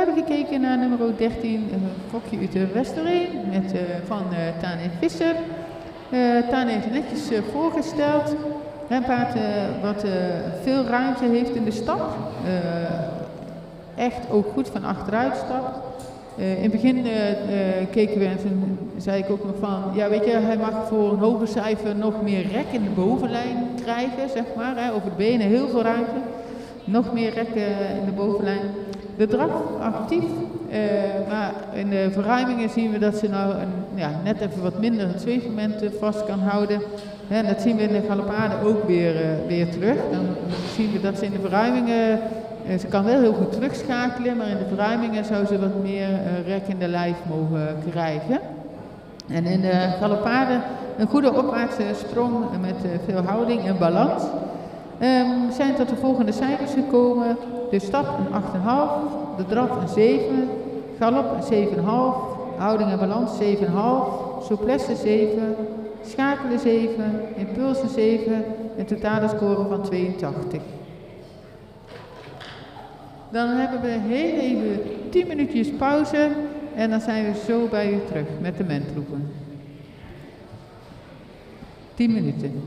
hebben gekeken naar nummer 13, Fokje uit de Westereen, van Tane Visser. Tane heeft netjes voorgesteld. Een paard wat veel ruimte heeft in de stap. Echt ook goed van achteruit stapt. In het begin keken we en toen zei ik ook nog van, ja weet je, hij mag voor een hoger cijfer nog meer rek in de bovenlijn krijgen, zeg maar. Hè, over de benen heel veel ruimte. Nog meer rek in de bovenlijn. De draf actief, maar in de verruimingen zien we dat ze nou net even wat minder het zweefmoment vast kan houden. En dat zien we in de galopade ook weer terug. Dan zien we dat ze in de verruimingen, ze kan wel heel goed terugschakelen, maar in de verruimingen zou ze wat meer rek in de lijf mogen krijgen. En in de galopade een goede opwaartse sprong met veel houding en balans. Zijn tot de volgende cijfers gekomen. De stap een 8,5, de draf een 7, galop een 7,5, houding en balans 7,5, souplesse 7, schakelen 7, impulsen 7, een totale score van 82. Dan hebben we heel even 10 minuutjes pauze en dan zijn we zo bij u terug met de mentroepen. 10 minuten.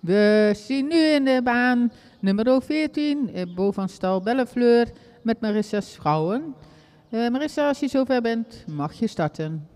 We zien nu in de baan nummer 14, boven stal Bellefleur, met Marissa Schouwen. Marissa, als je zover bent, mag je starten.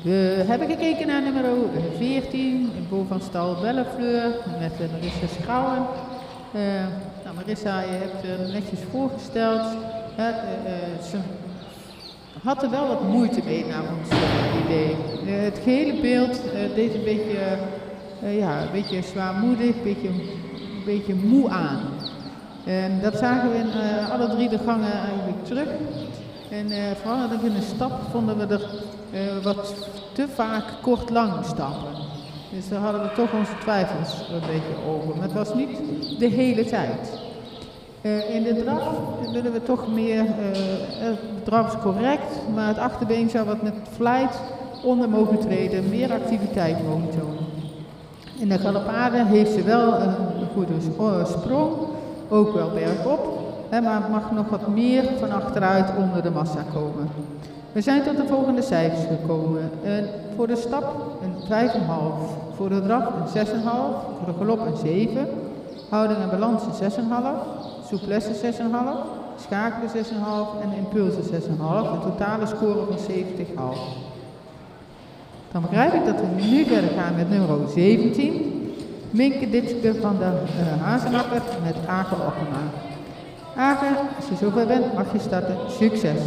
We hebben gekeken naar nummer 14, Bo van Stal Bellefleur, met Marissa Schouwen. Nou Marissa, je hebt er netjes voorgesteld. Ze had er wel wat moeite mee naar ons idee. Het gehele beeld deed een beetje zwaarmoedig, een beetje moe aan. En dat zagen we in alle 3 de gangen eigenlijk terug. En vooral in de stap vonden we er wat te vaak kort-lang stappen. Dus daar hadden we toch onze twijfels een beetje over. Maar het was niet de hele tijd. In de draf willen we toch meer, de draf is correct, maar het achterbeen zou wat met flight onder mogen treden, meer activiteit mogen tonen. In de galopade heeft ze wel een goede sprong, ook wel bergop, maar het mag nog wat meer van achteruit onder de massa komen. We zijn tot de volgende cijfers gekomen. Voor de stap een 5,5, voor de draf een 6,5, voor de galop een 7, houding en balans een 6,5, souplesse 6,5, schakelen 6,5 en impulsen 6,5, een totale score van 70,5. Dan begrijp ik dat we nu verder gaan met nummer 17, Minke Ditske van de Hazenakker met Age Ockema. Age, als je zover bent mag je starten. Succes!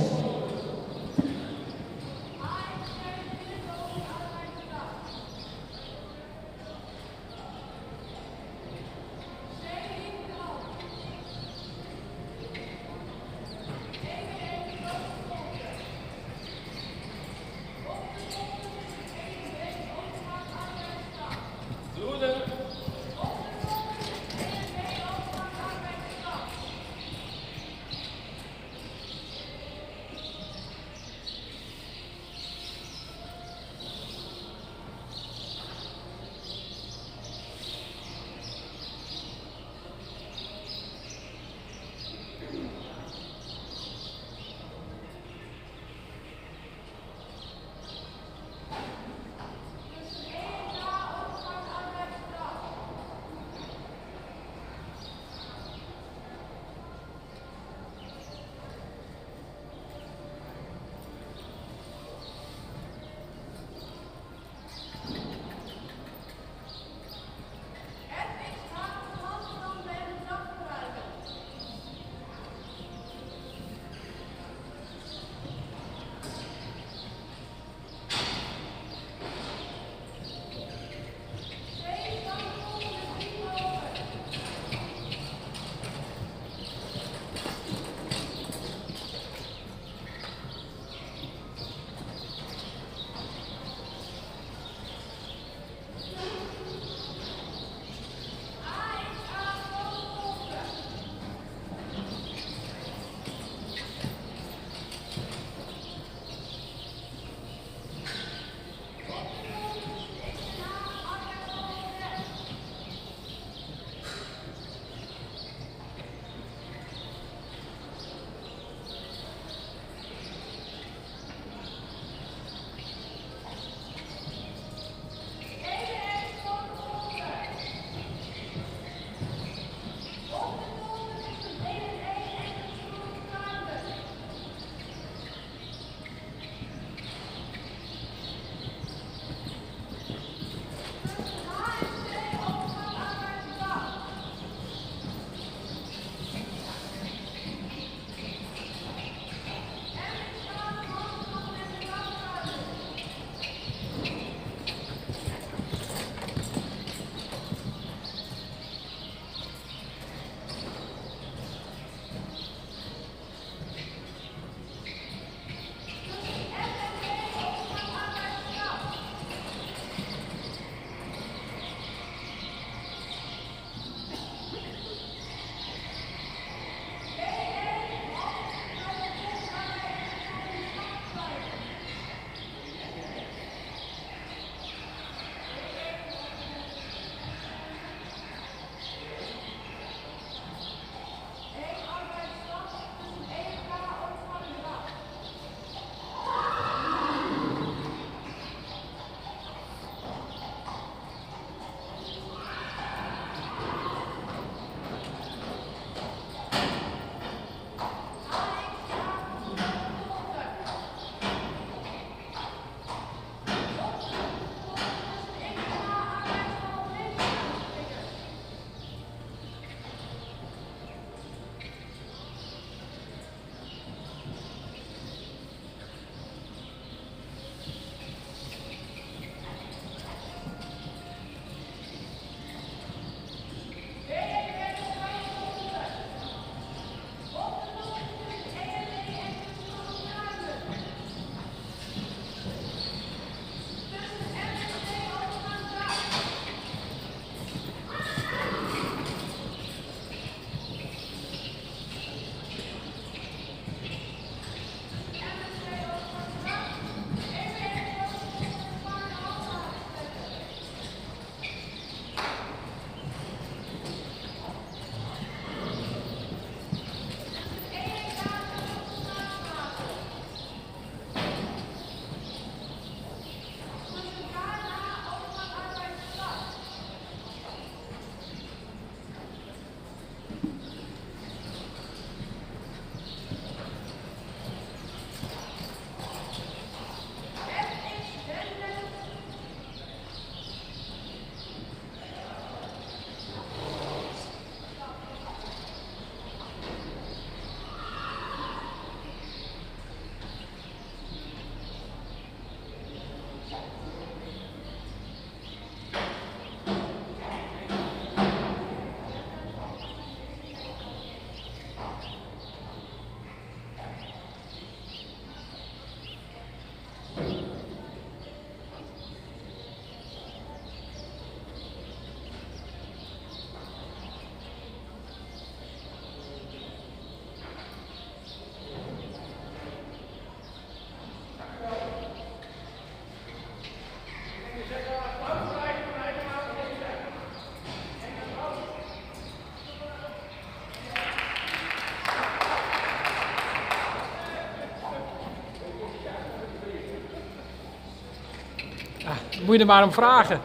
Moet je er maar om vragen.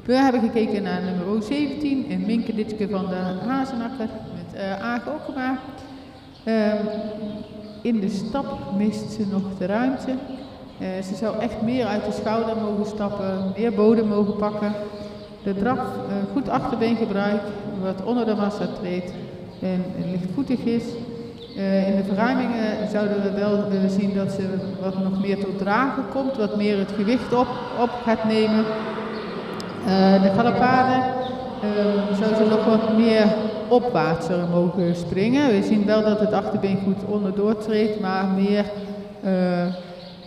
We hebben gekeken naar nummer 17 in Minkeditske van de Hazenakker met Aage Okkema. In de stap mist ze nog de ruimte. Ze zou echt meer uit de schouder mogen stappen, meer bodem mogen pakken. De draf, goed achterbeengebruik, wat onder de massa treedt en lichtvoetig is. In de verruimingen zouden we wel willen zien dat ze wat nog meer tot dragen komt, wat meer het gewicht op gaat nemen. De galopade zou ze nog wat meer opwaartser mogen springen. We zien wel dat het achterbeen goed onderdoor treedt, maar meer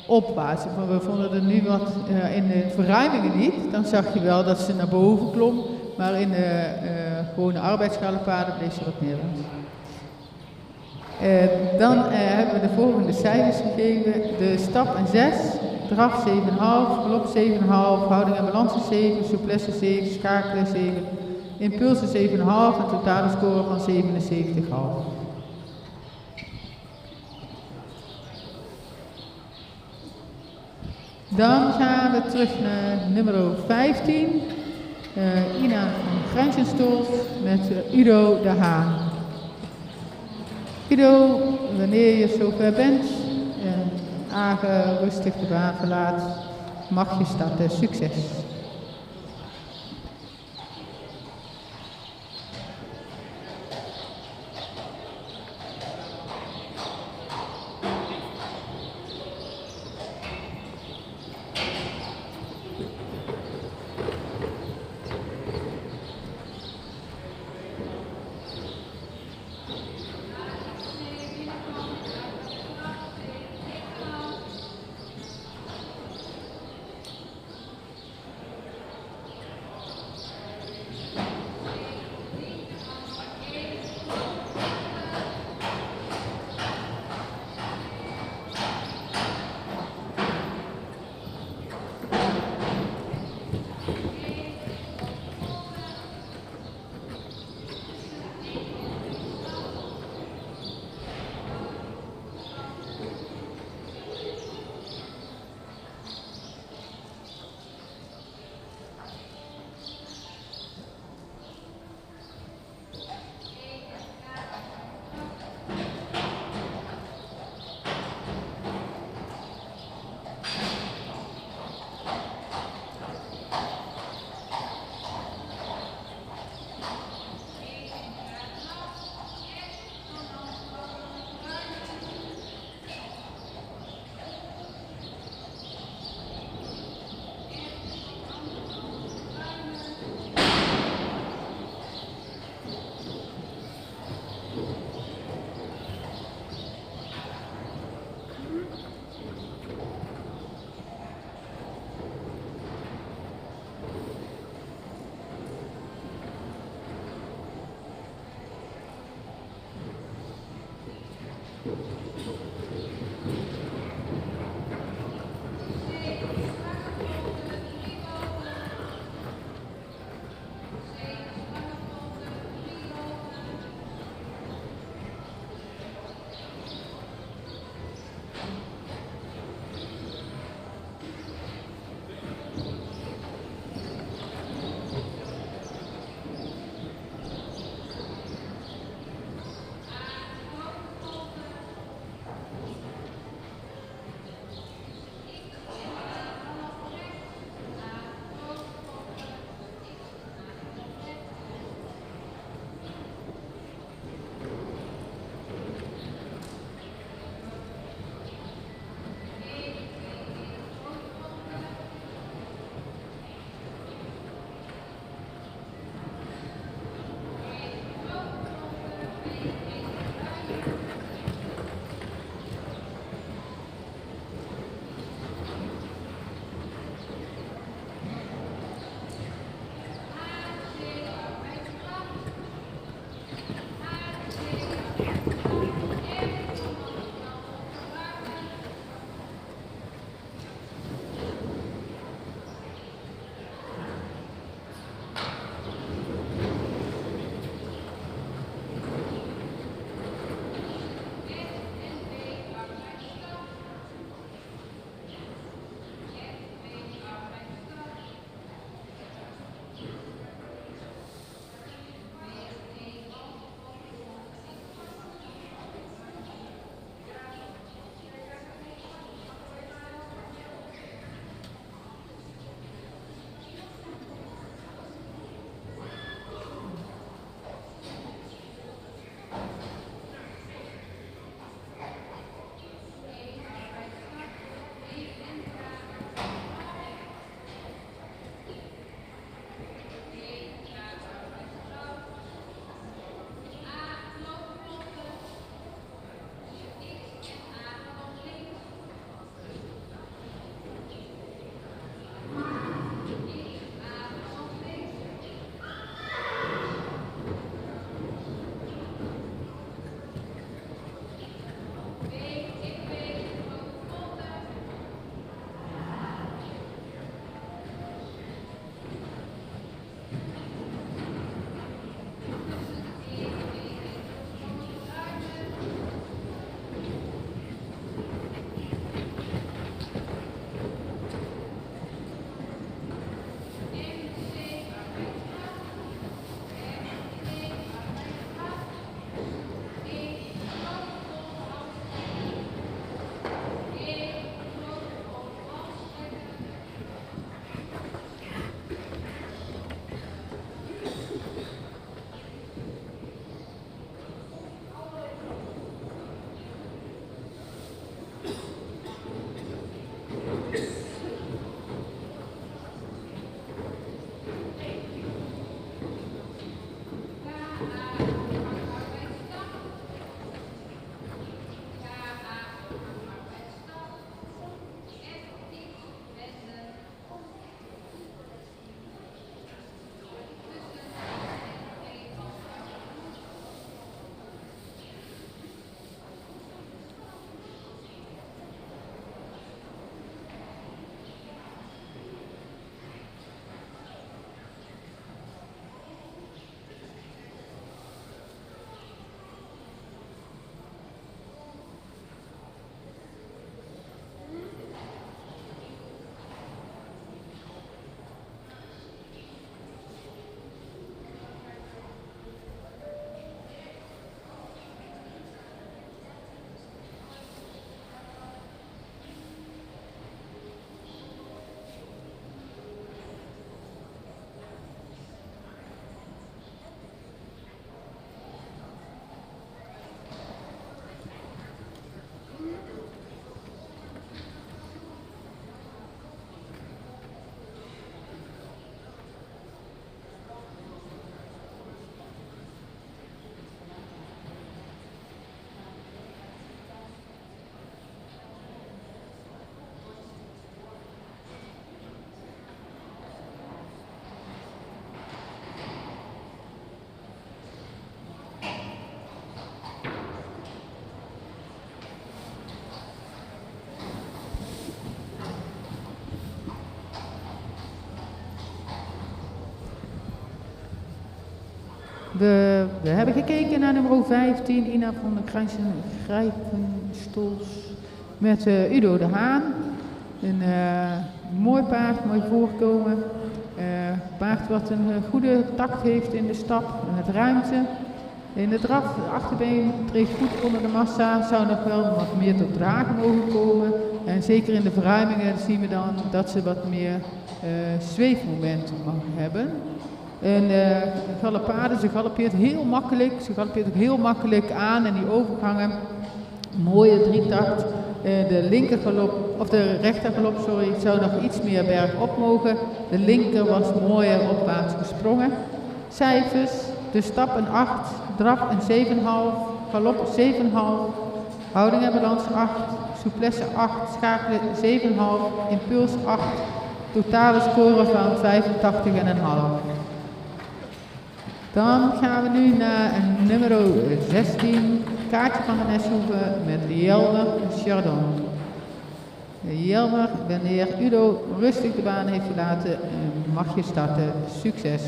opwaarts. We vonden er nu wat in de verruimingen niet. Dan zag je wel dat ze naar boven klom, maar in de gewone arbeidsgalopade bleef ze wat meer uit. Dan hebben we de volgende cijfers gegeven. De stap een 6, draf 7,5, galop 7,5, houding en balans 7, souplesse 7, schakelen 7, impulsen 7,5 en totale score van 77,5. Dan gaan we terug naar nummer 15, Ina van Grijnsjenstolz met Udo de Haan. Udo, wanneer je zover bent en Aage rustig de baan verlaat, mag je starten. Succes! We hebben gekeken naar nummer 15, Ina van der Grijpenstols, met Udo de Haan. Een mooi paard, mooi voorkomen. Paard wat een goede tact heeft in de stap, met ruimte. In de draf, de achterbeen treedt goed onder de massa, zou nog wel wat meer tot dragen mogen komen. En zeker in de verruimingen zien we dan dat ze wat meer zweefmoment mag hebben. En galopade, ze galoppeert heel makkelijk, ze galoppeert ook heel makkelijk aan en die overgangen, mooie drietakt. De linkergalop, of de rechtergalop, sorry, zou nog iets meer bergop mogen. De linker was mooier opwaarts gesprongen. Cijfers, de stap een 8, draf een 7,5, galop 7,5, houding en balans 8, souplesse 8, schakelen 7,5, impuls 8, totale score van 85,5. Dan gaan we nu naar nummer 16, Kaartje van de Neshoeven met Jelmer Chardon. Jelmer, wanneer Udo rustig de baan heeft verlaten, mag je starten. Succes!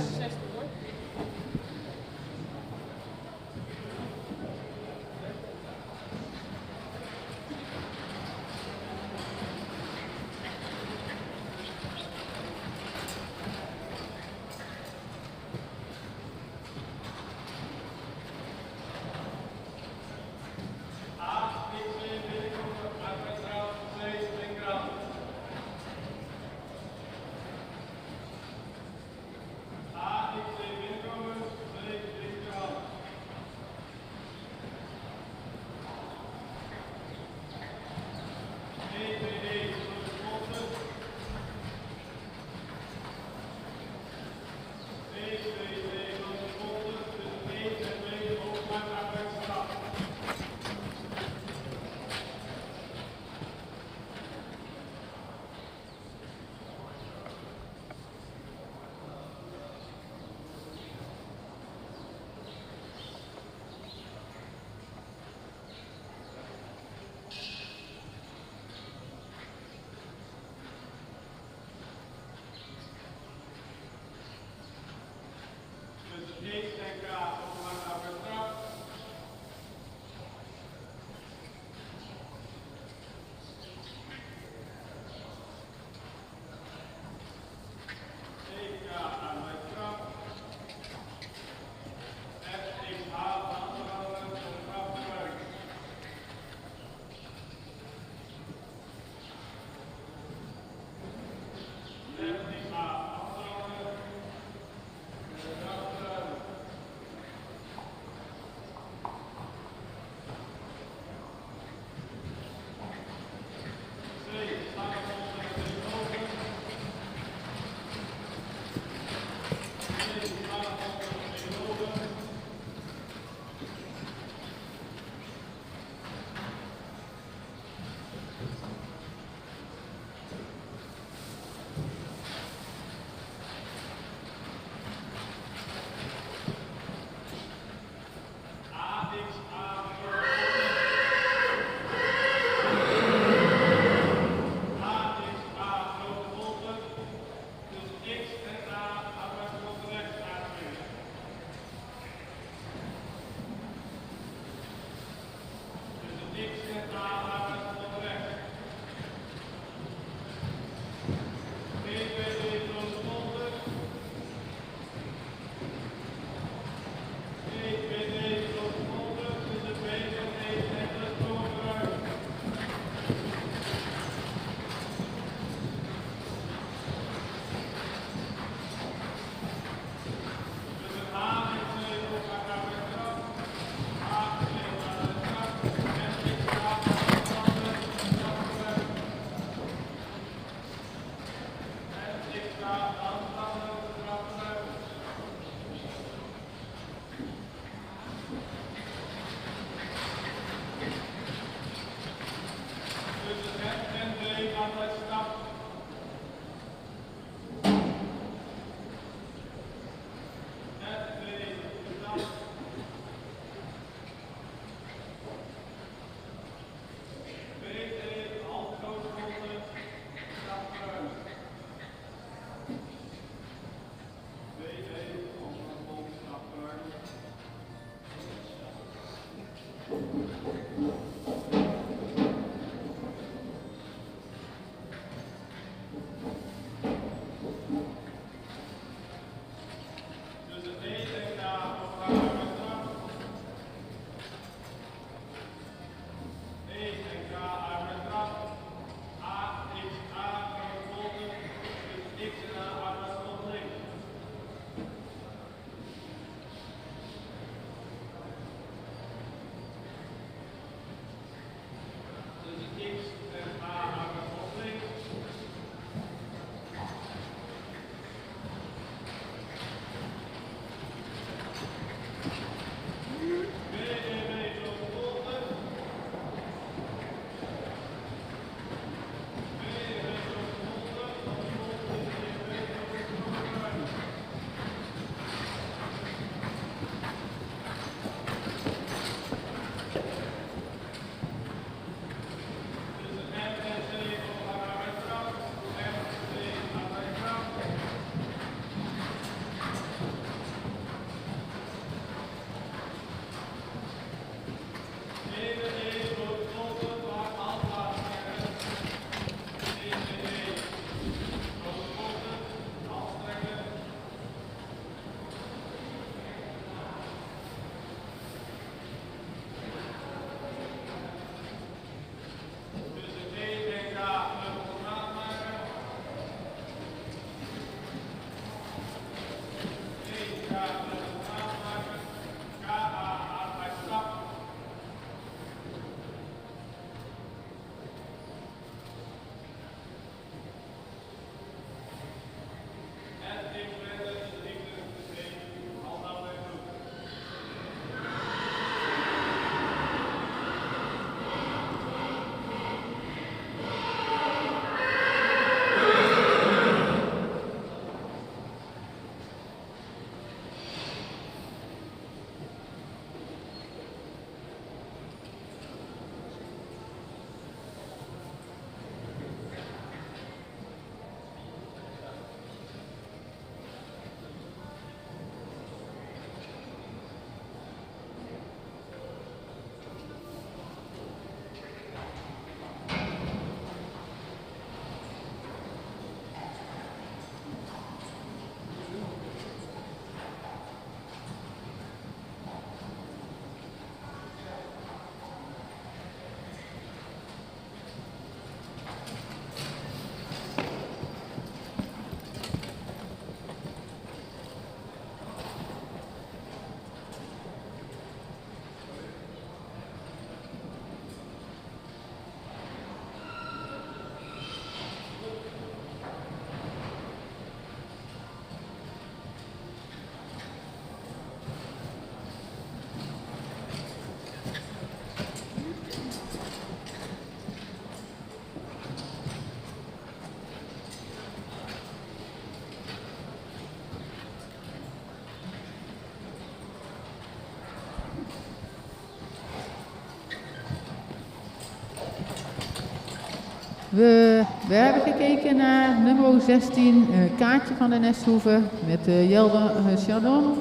We hebben gekeken naar nummer 16, Kaatje van de Nesthoeve met Jelder Chardon.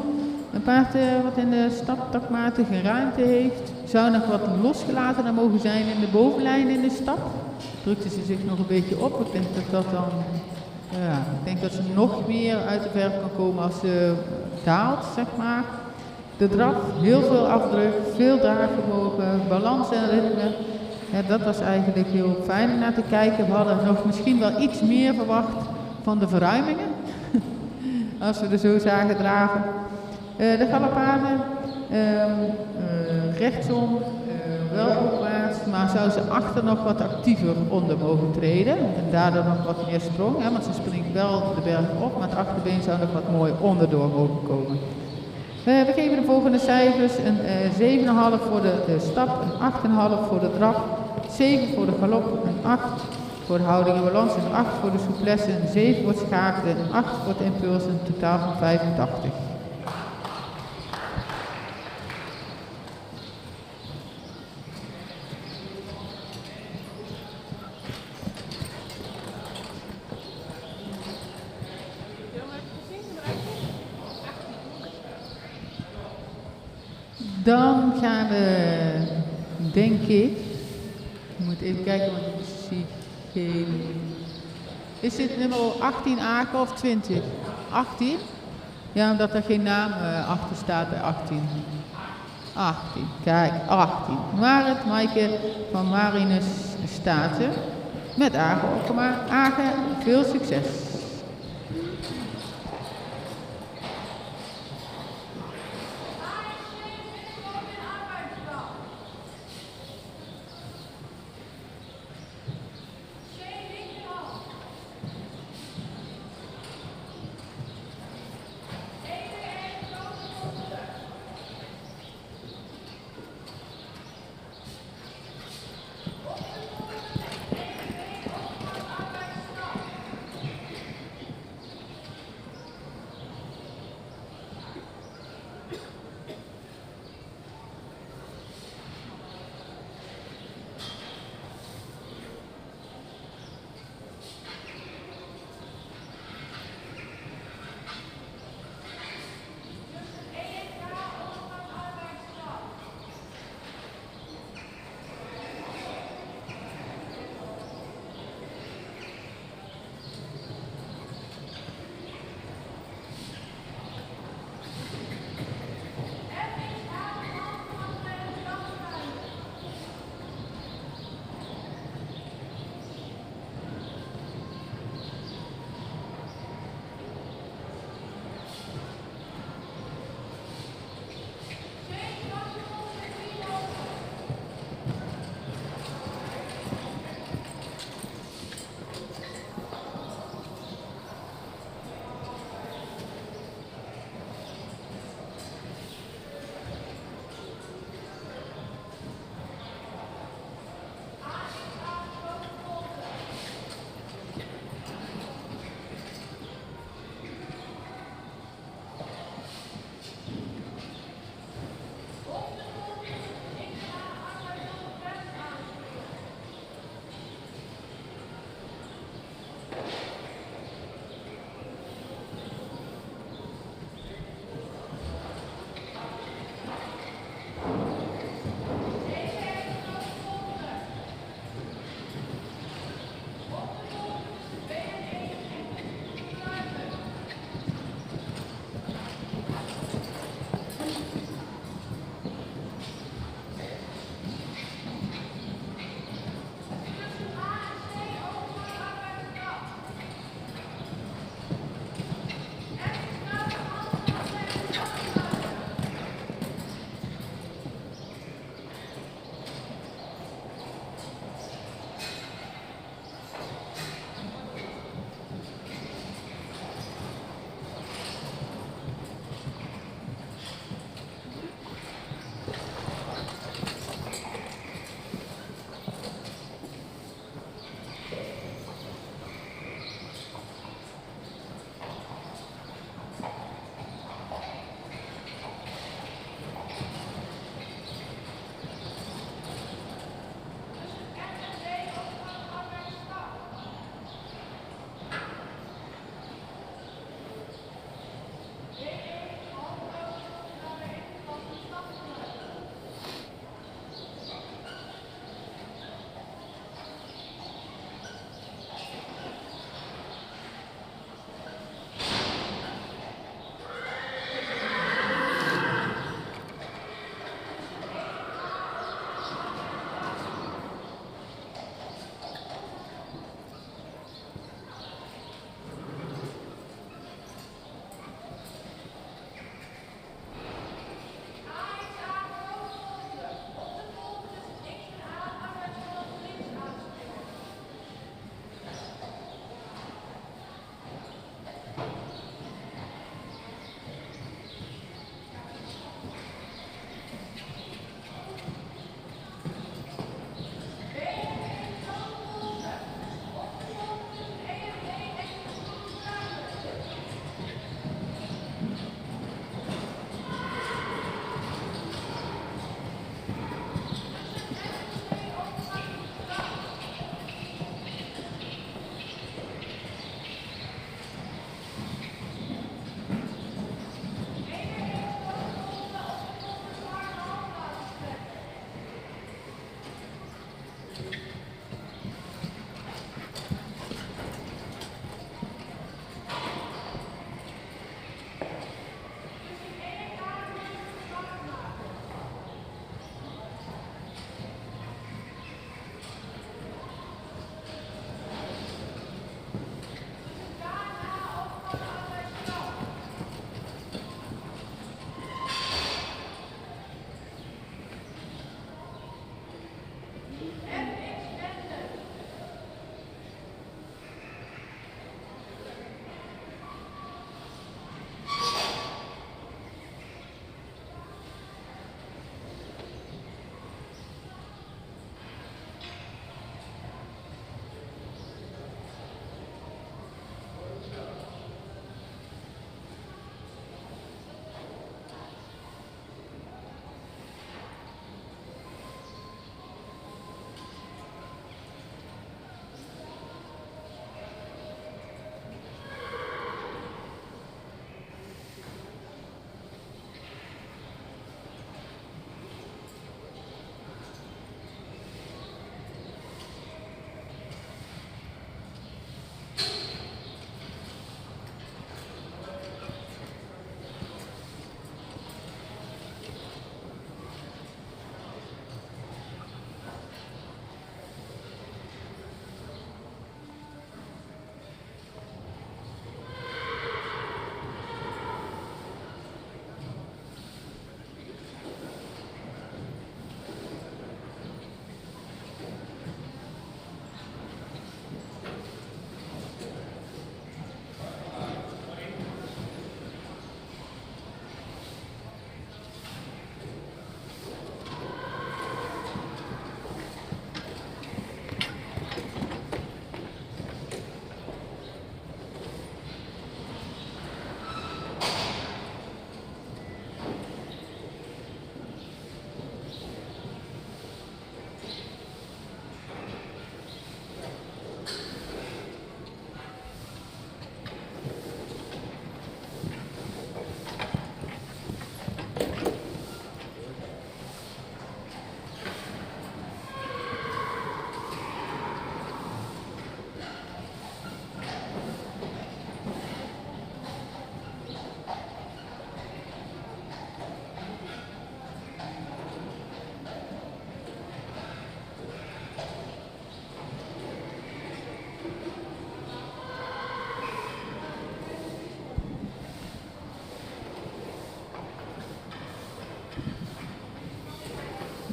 Een paard wat in de stad takmatige ruimte heeft. Zou nog wat losgelaten mogen zijn in de bovenlijn in de stad. Drukte ze zich nog een beetje op. Ik denk dat ze nog meer uit de verf kan komen als ze daalt, zeg maar. De draf, heel veel afdruk, veel draagvermogen, balans en ritme. Ja, dat was eigenlijk heel fijn om naar te kijken. We hadden nog misschien wel iets meer verwacht van de verruimingen. Als we er zo zagen draven. De galoppaden, rechtsom, wel opwaarts, maar zou ze achter nog wat actiever onder mogen treden. En daardoor nog wat meer sprong, hè, want ze springt wel de berg op, maar het achterbeen zou nog wat mooi onderdoor mogen komen. We geven de volgende cijfers, een 7,5 voor de stap, een 8,5 voor de draf, 7 voor de galop, een 8 voor de houding en balans, een 8 voor de souplesse, een 7 voor het schakelen, een 8 voor het impuls, een totaal van 85. Dan gaan we, denk ik, moet even kijken, want ik zie geen... Is dit nummer 18 Aken of 20? 18? Ja, omdat er geen naam achter staat bij 18. 18, kijk, 18. Marit Maaike van Marinus Staten met Agen Okkema. Agen, veel succes!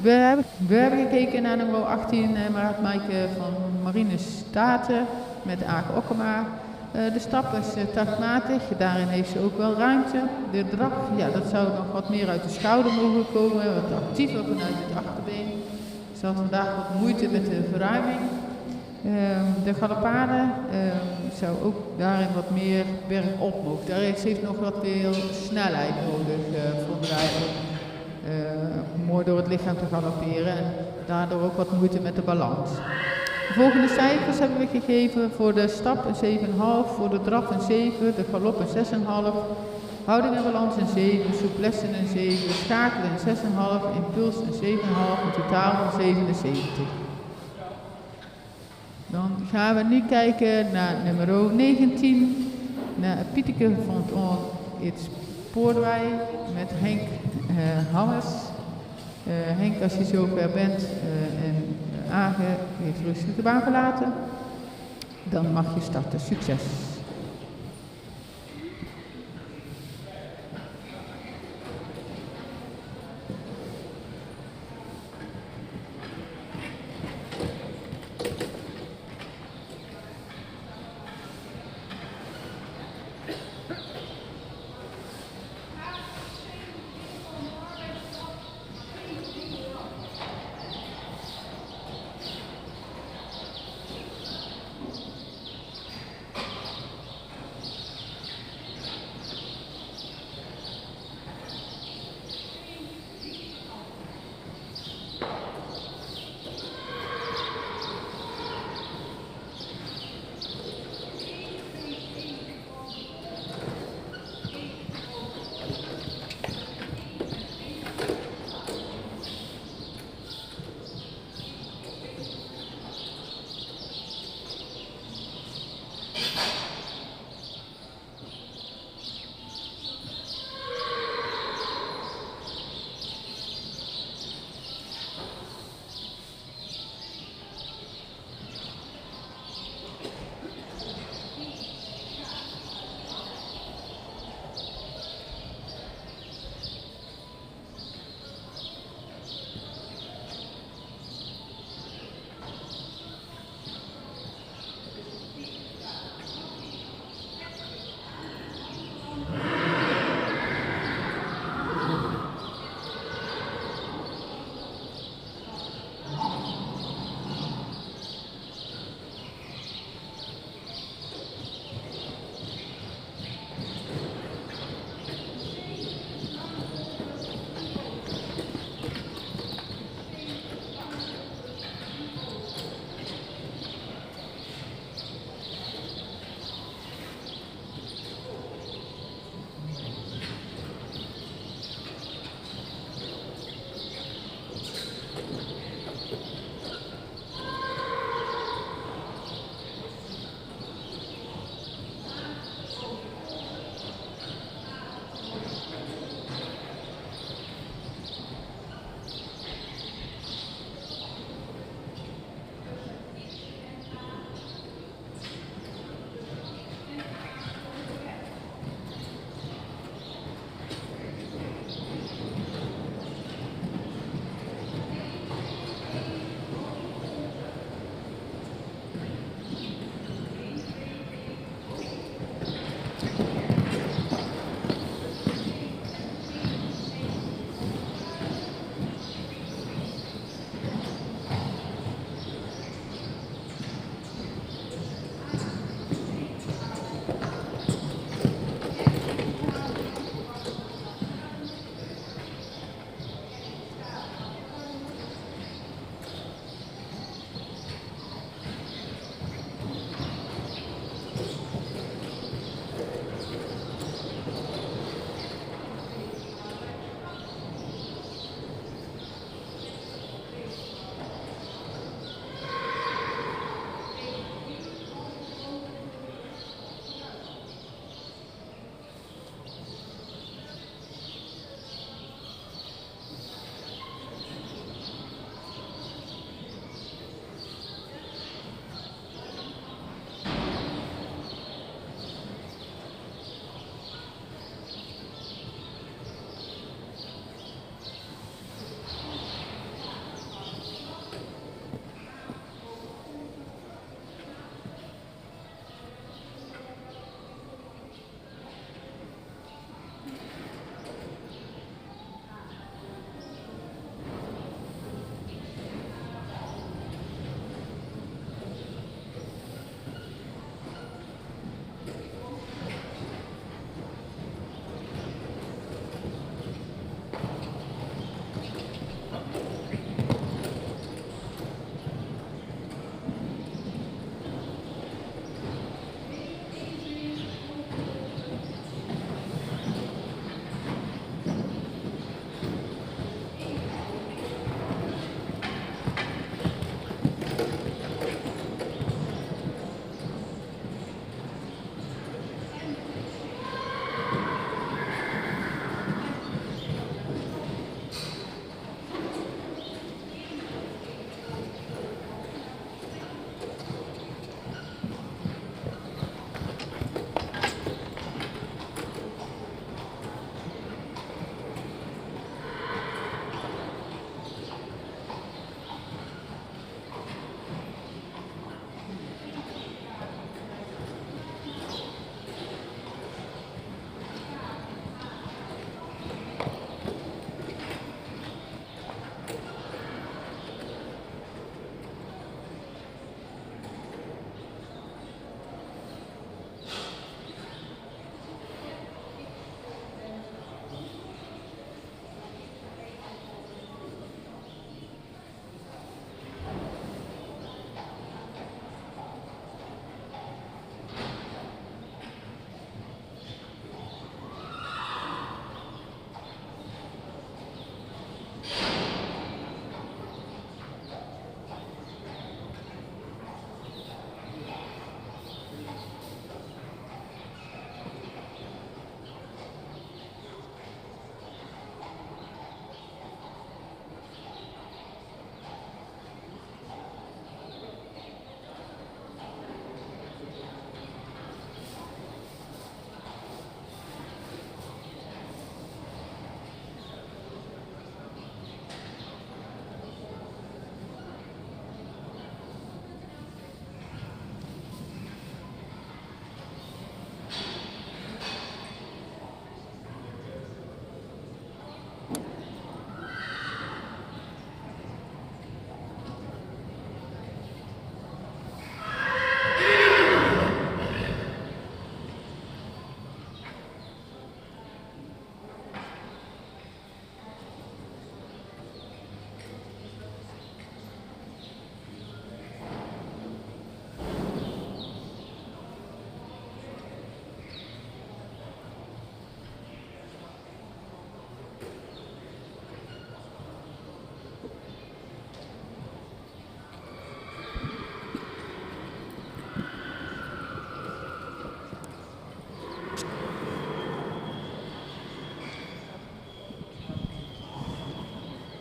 We hebben gekeken naar nummer 18, Maaike van Marine Staten met Aage Okkema. De stap is tachtmatig, daarin heeft ze ook wel ruimte. De draf, ja, dat zou nog wat meer uit de schouder mogen komen, wat actiever vanuit het achterbeen. Ze had vandaag wat moeite met de verruiming. De galopade zou ook daarin wat meer bergop mogen. Daar heeft ze nog wat veel snelheid nodig, vonden wij mooi door het lichaam te galopperen en daardoor ook wat moeite met de balans. De volgende cijfers hebben we gegeven voor de stap een 7,5, voor de draf een 7, de galop een 6,5, houding en balans een 7, souplesse een 7, schakelen een 6,5, impuls een 7,5, in totaal een 77. Dan gaan we nu kijken naar nummer 19, naar Pieteke van het Spoorwij met Henk Hammers. Henk, als je zover bent en Aage heeft rustig de baan verlaten, dan mag je starten. Succes!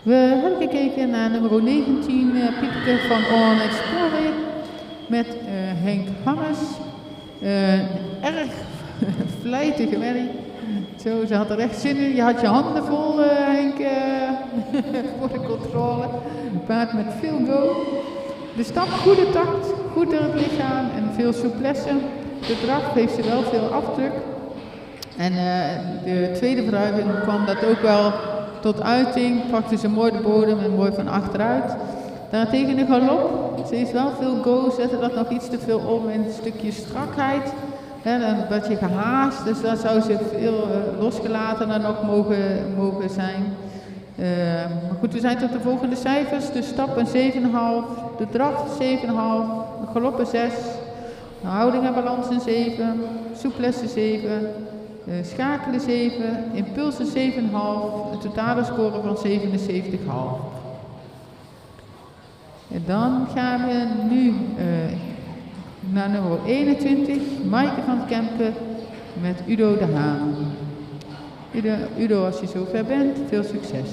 We hebben gekeken naar nummer 19, Piepke van Ornette Spoorweg, met Henk Hannes. Erg vlijtige merrie. Zo, ze had er echt zin in. Je had je handen vol, Henk, voor de controle. Een paard met veel go. De stap, goede tact, goed door het lichaam en veel souplesse. De draf heeft ze wel veel afdruk. En de tweede verhuizing kwam dat ook wel tot uiting. Pakte ze mooi de bodem en mooi van achteruit. Daartegen de galop. Ze heeft wel veel go, zette dat nog iets te veel om in een stukje strakheid. En een beetje gehaast, dus daar zou ze veel losgelatener nog mogen zijn. Maar goed, we zijn tot de volgende cijfers. De stap een 7,5, de draf 7,5, de galop een 6, de houding en balans een 7, souplesse 7, schakelen 7, impulsen 7,5, een totale score van 77,5. En dan gaan we nu naar nummer 21, Maaike van Kempen met Udo de Haan. Udo, als je zover bent, veel succes.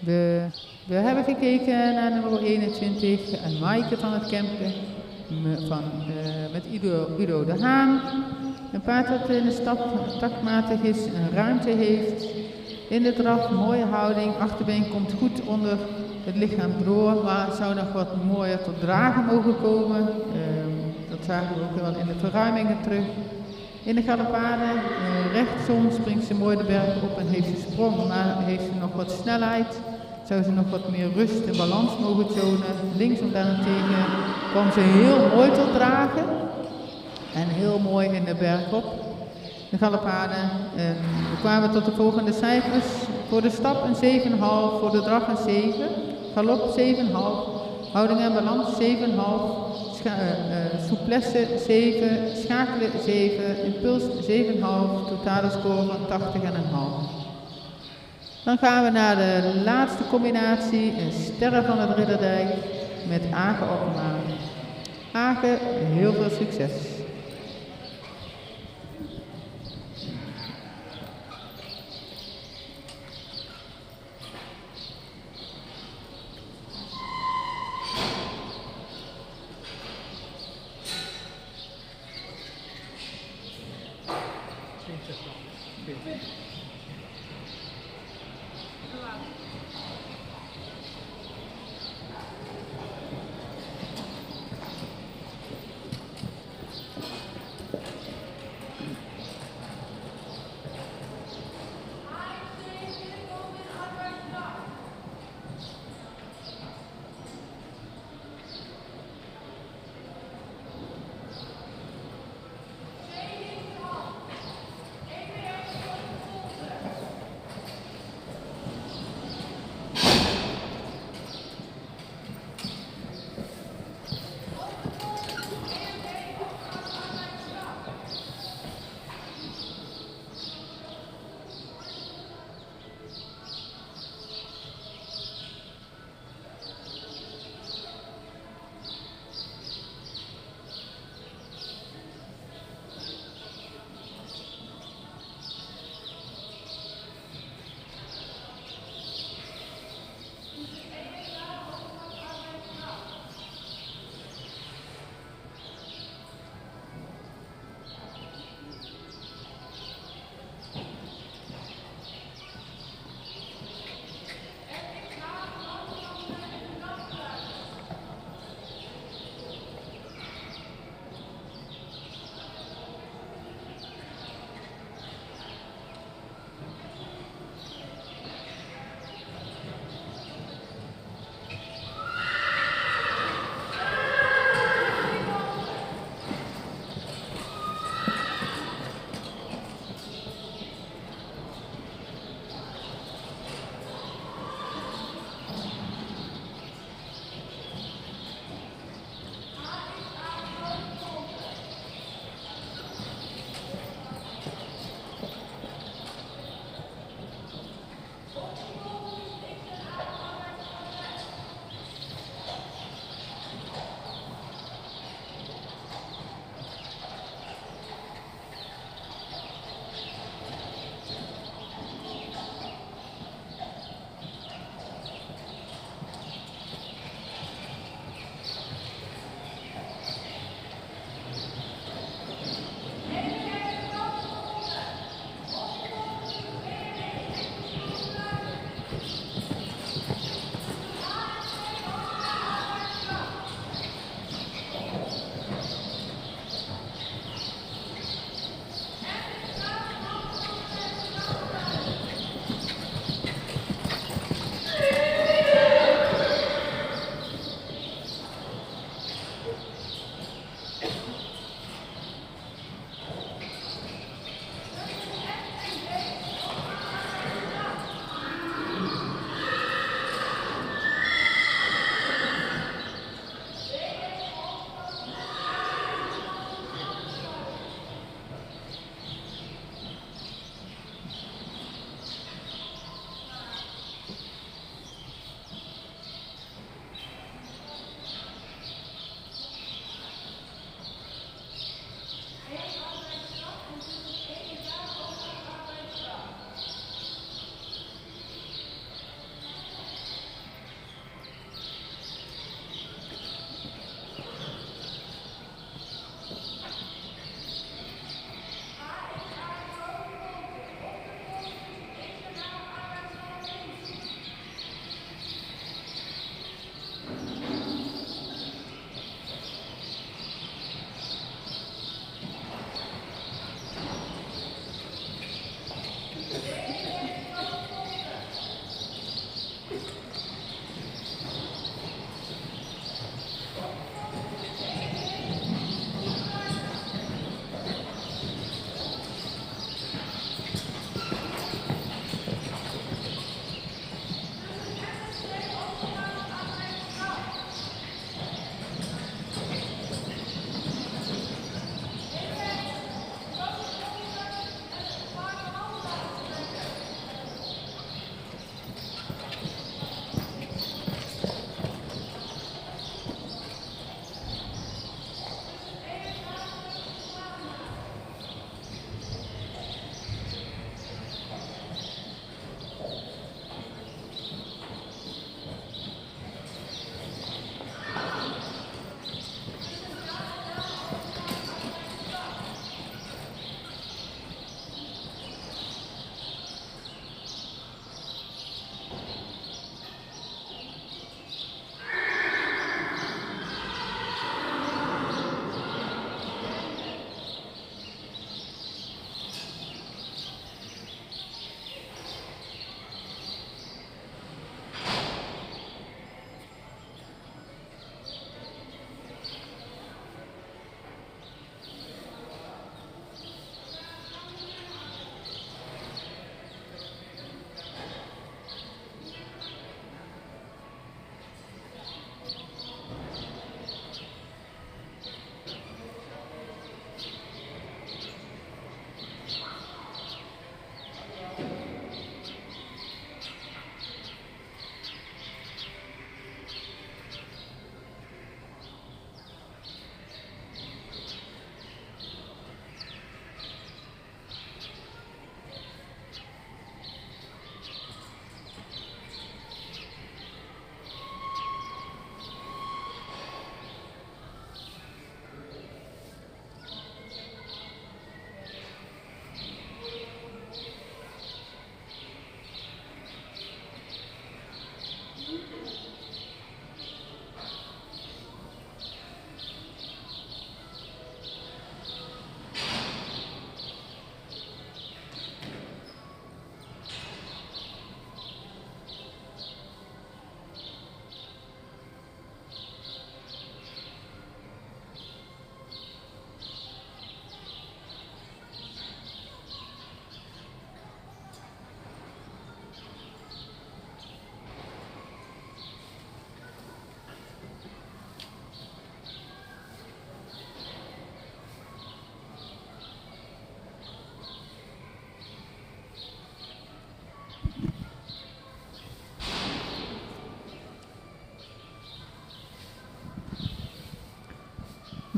We hebben gekeken naar nummer 21, Maaike van het Kempen, met Udo de Haan. Een paard dat in de stap taktmatig is, een ruimte heeft. In de draf, mooie houding, achterbeen komt goed onder het lichaam door, maar zou nog wat mooier tot dragen mogen komen. Dat zagen we ook wel in de verruimingen terug. In de galopade, rechtsom springt ze mooi de berg op en heeft ze sprong, maar heeft ze nog wat snelheid. Zou ze nog wat meer rust en balans mogen tonen. Linksom daarentegen kwam ze heel mooi tot dragen. En heel mooi in de berg op. De galopade. We kwamen tot de volgende cijfers. Voor de stap een 7,5, voor de draf een 7. Galop 7,5. Houding en balans 7,5. Souplesse 7. Schakelen 7. Impuls 7,5. Totale score van 80,5. Dan gaan we naar de laatste combinatie, een Sterren van het Ridderdijk met Age Oppema. Age, heel veel succes!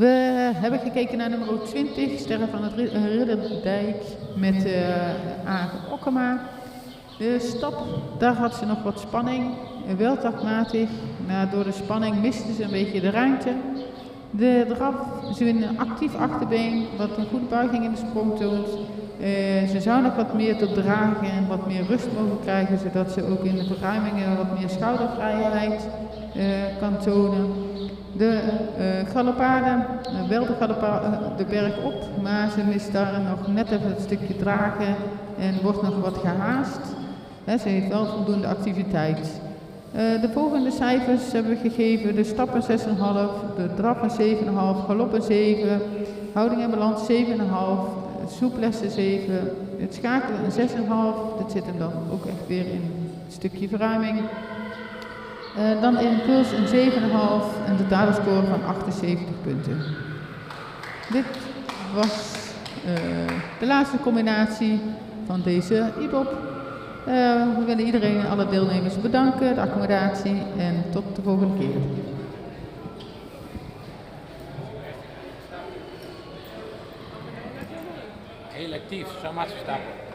We hebben gekeken naar nummer 20, Sterren van het Ridderdijk met Aage Okkema. De stap, daar had ze nog wat spanning, wel tachtmatig, maar door de spanning miste ze een beetje de ruimte. De draf, ze in een actief achterbeen, wat een goede buiging in de sprong toont. Ze zou nog wat meer tot dragen en wat meer rust mogen krijgen, zodat ze ook in de verruimingen wat meer schoudervrijheid kan tonen. De galopade, wel de berg op, maar ze mist daar nog net even het stukje dragen en wordt nog wat gehaast. Ze heeft wel voldoende activiteit. De volgende cijfers hebben we gegeven: de stappen 6,5, de draf een 7,5, galop een 7, houding en balans 7,5, souplesse 7, het schakelen een 6,5, dat zit hem dan ook echt weer in het stukje verruiming. Dan impuls een 7,5 en de totale score van 78 punten. Dit was de laatste combinatie van deze IBOP. We willen iedereen, alle deelnemers bedanken, de accommodatie en tot de volgende keer. Heel actief, zo mag ze stappen.